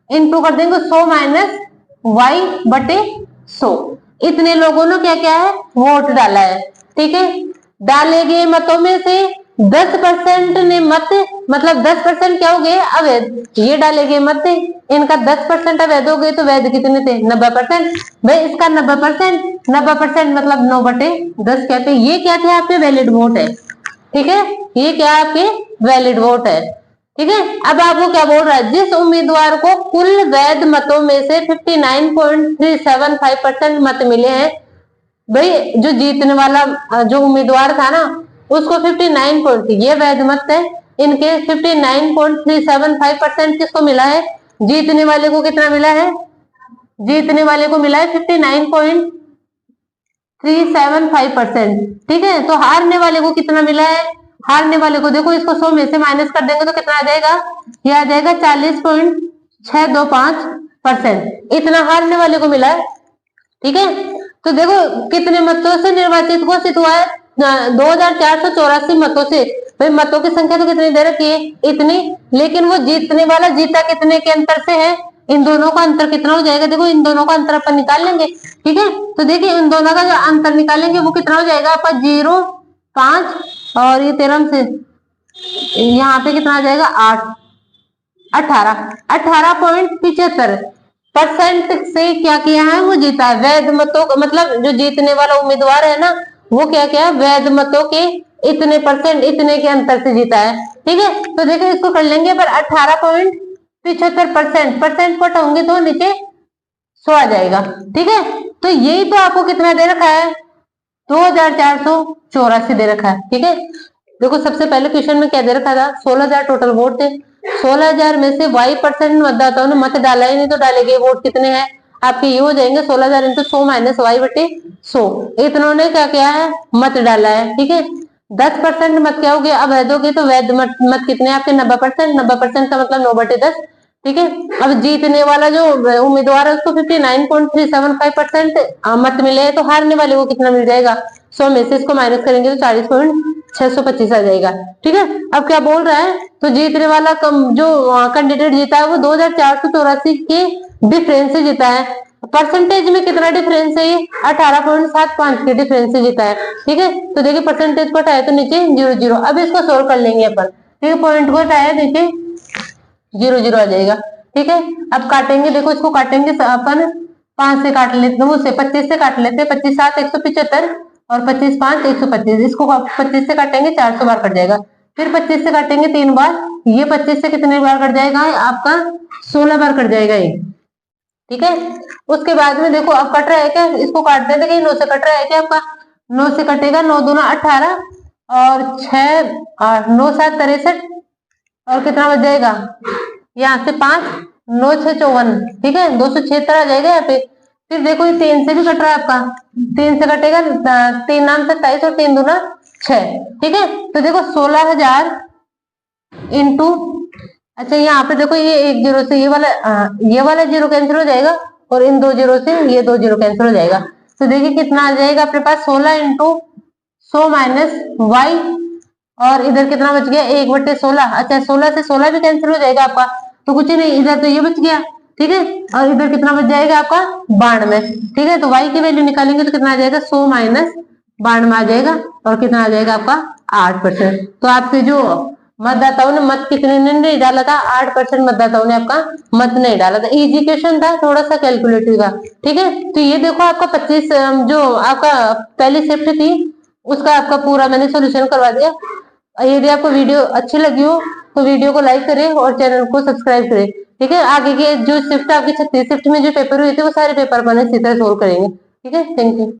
इनटू कर देंगे 100 माइनस y/100, इतने लोगों ने क्या क्या है? वोट डाला है। ठीक है, डाले गए मतों में से 10% ने मत, मतलब 10% क्या हो गए? अवैध। ये डाले गए मत थे, इनका 10% अवैध हो गए, तो वैध कितने थे? 90%। भाई इसका 90% मतलब 9/10 कहते हैं। ये क्या थे? आपके वैलिड वोट है। ठीक है, ये क्या आपके वैलिड वोट है। ठीक है, अब आपको क्या बोल रहा है? जिस उम्मीदवार को कुल वैध मतों में से 59.375% मत मिले हैं, भाई जो जीतने वाला जो उम्मीदवार था ना, उसको 59 ये वैध मत है, इनके 59.375% किसको मिला है? जीतने वाले को कितना मिला है? जीतने वाले को मिला है 59.375%। ठीक है, तो हारने वाले को कितना मिला है? हारने वाले को देखो, इसको 100 में से माइनस कर देंगे तो कितना आ जाएगा? ये आ जाएगा 40.625%, इतना हारने वाले को मिला है। ठीक है, तो देखो कितने मतों से निर्वाचित घोषित हुआ है? 2484 मतों से। भाई मतों की संख्या तो कितनी दे रखी है? इतनी, लेकिन वो जीतने वाला जीता कितने के अंतर से है? इन दोनों का अंतर कितना हो जाएगा? देखो इन दोनों का अंतर अपन निकाल लेंगे। ठीक है, तो देखिए इन दोनों का जो अंतर निकालेंगे वो कितना हो जाएगा आपका? 0.5, और ये 13 से यहाँ पे कितना आ जाएगा? 8 18.75% से क्या किया है? वो जीता है। वैध मतों मतलब जो जीतने वाला उम्मीदवार है ना, वो क्या किया? वैध मतों के इतने परसेंट, इतने के अंतर से जीता है। ठीक है, तो देखिए इसको कर लेंगे पर 18.75%, परसेंट पट होंगे तो नीचे 100 आ जाएगा। ठीक है, तो यही तो आपको कितना दे रखा है? 2484 दे रखा है। ठीक है, देखो सबसे पहले क्वेश्चन में क्या दे रखा था? 16,000 टोटल वोट थे, 16,000 में से y% मतदाताओं ने मत डाला ही नहीं, तो डाले गए वोट कितने हैं आपके? ये हो जाएंगे 16,000 इंटू 100 माइनस y/100। इतनों ने क्या किया है? मत डाला है। ठीक है, 10% मत क्या हो गया? अवैध हो गए, तो वैध मत कितने आपके? 90%। 90% का मतलब 9/10, ठीक है। अब जीतने वाला जो उम्मीदवार है उसको 59.375% मत मिले हैं, तो हारने वाले को कितना मिल जाएगा? 100 में से इसको माइनस करेंगे तो 40.625 आ जाएगा। ठीक है। अब क्या बोल रहा है, तो जीतने वाला जो कैंडिडेट जीता है वो 2484 के डिफरेंस से जीता है। परसेंटेज में कितना डिफरेंस है? ये 18.75 के डिफरेंस से जीता है। ठीक है। तो देखिए परसेंटेज को हटाया तो नीचे 0 0। अब इसको सोल्व कर लेंगे अपन। ठीक है, पॉइंट को हटाया नीचे 0 0 आ जाएगा। ठीक है। अब काटेंगे, देखो इसको काटेंगे अपन 5 से काट लेते, मुझसे 25 से काट लेते। 25 7 175 और 25 5 125। इसको 25 से काटेंगे 400 बार कट जाएगा। फिर 25 से काटेंगे 3 बार, ये 25 से कितने बार कट जाएगा? आपका 16 बार कट जाएगा ये। ठीक है। उसके बाद में देखो अब कट रहा है क्या, इसको काट देते कि 9 से कट रहा है क्या आपका? 9 से कटेगा, 9 दूना 18 और 6 8 9 7 63 और कितना बच जाएगा यहाँ से 5 9 6 54। ठीक है, 276 आ जाएगा यहाँ पे। फिर देखो ये 3 से भी कट रहा है आपका, 3 से कटेगा 3 नाम 27 और 3 दूना 6। ठीक है। तो देखो 16,000 इंटू, अच्छा यहाँ पे देखो ये 1 0 से ये वाला 0 कैंसिल हो जाएगा और इन 2 0 से ये 2 0 कैंसिल हो जाएगा। तो देखिए कितना आ जाएगा अपने पास? 16 इंटू 100 माइनस वाई, और इधर कितना बच गया? 1/16। अच्छा 16 से 16 भी कैंसिल हो जाएगा आपका, तो कुछ नहीं, इधर तो ये बच गया। ठीक है। और इधर कितना बच जाएगा आपका? 92। ठीक है। तो y की वैल्यू निकालेंगे तो कितना आ जाएगा? 100 माइनस 92 आ जाएगा, और कितना आ जाएगा आपका? 8%। तो आपके जो मतदाताओं ने मत कितने ने नहीं डाला था? 8% मतदाताओं ने आपका मत नहीं डाला था। इजी क्वेश्चन था, थोड़ा सा कैलकुलेटिव था। ठीक है। तो ये देखो आपका 25 जो आपका पहली शिफ्ट थी उसका आपका पूरा मैंने सोल्यूशन करवा दिया। यदि आपको वीडियो अच्छी लगी हो तो वीडियो को लाइक करें और चैनल को सब्सक्राइब करें। ठीक है। आगे के जो शिफ्ट आपकी 36 शिफ्ट में जो पेपर हुए थे वो सारे पेपर अपन इसी तरह सोल्व करेंगे। ठीक है। Thank you.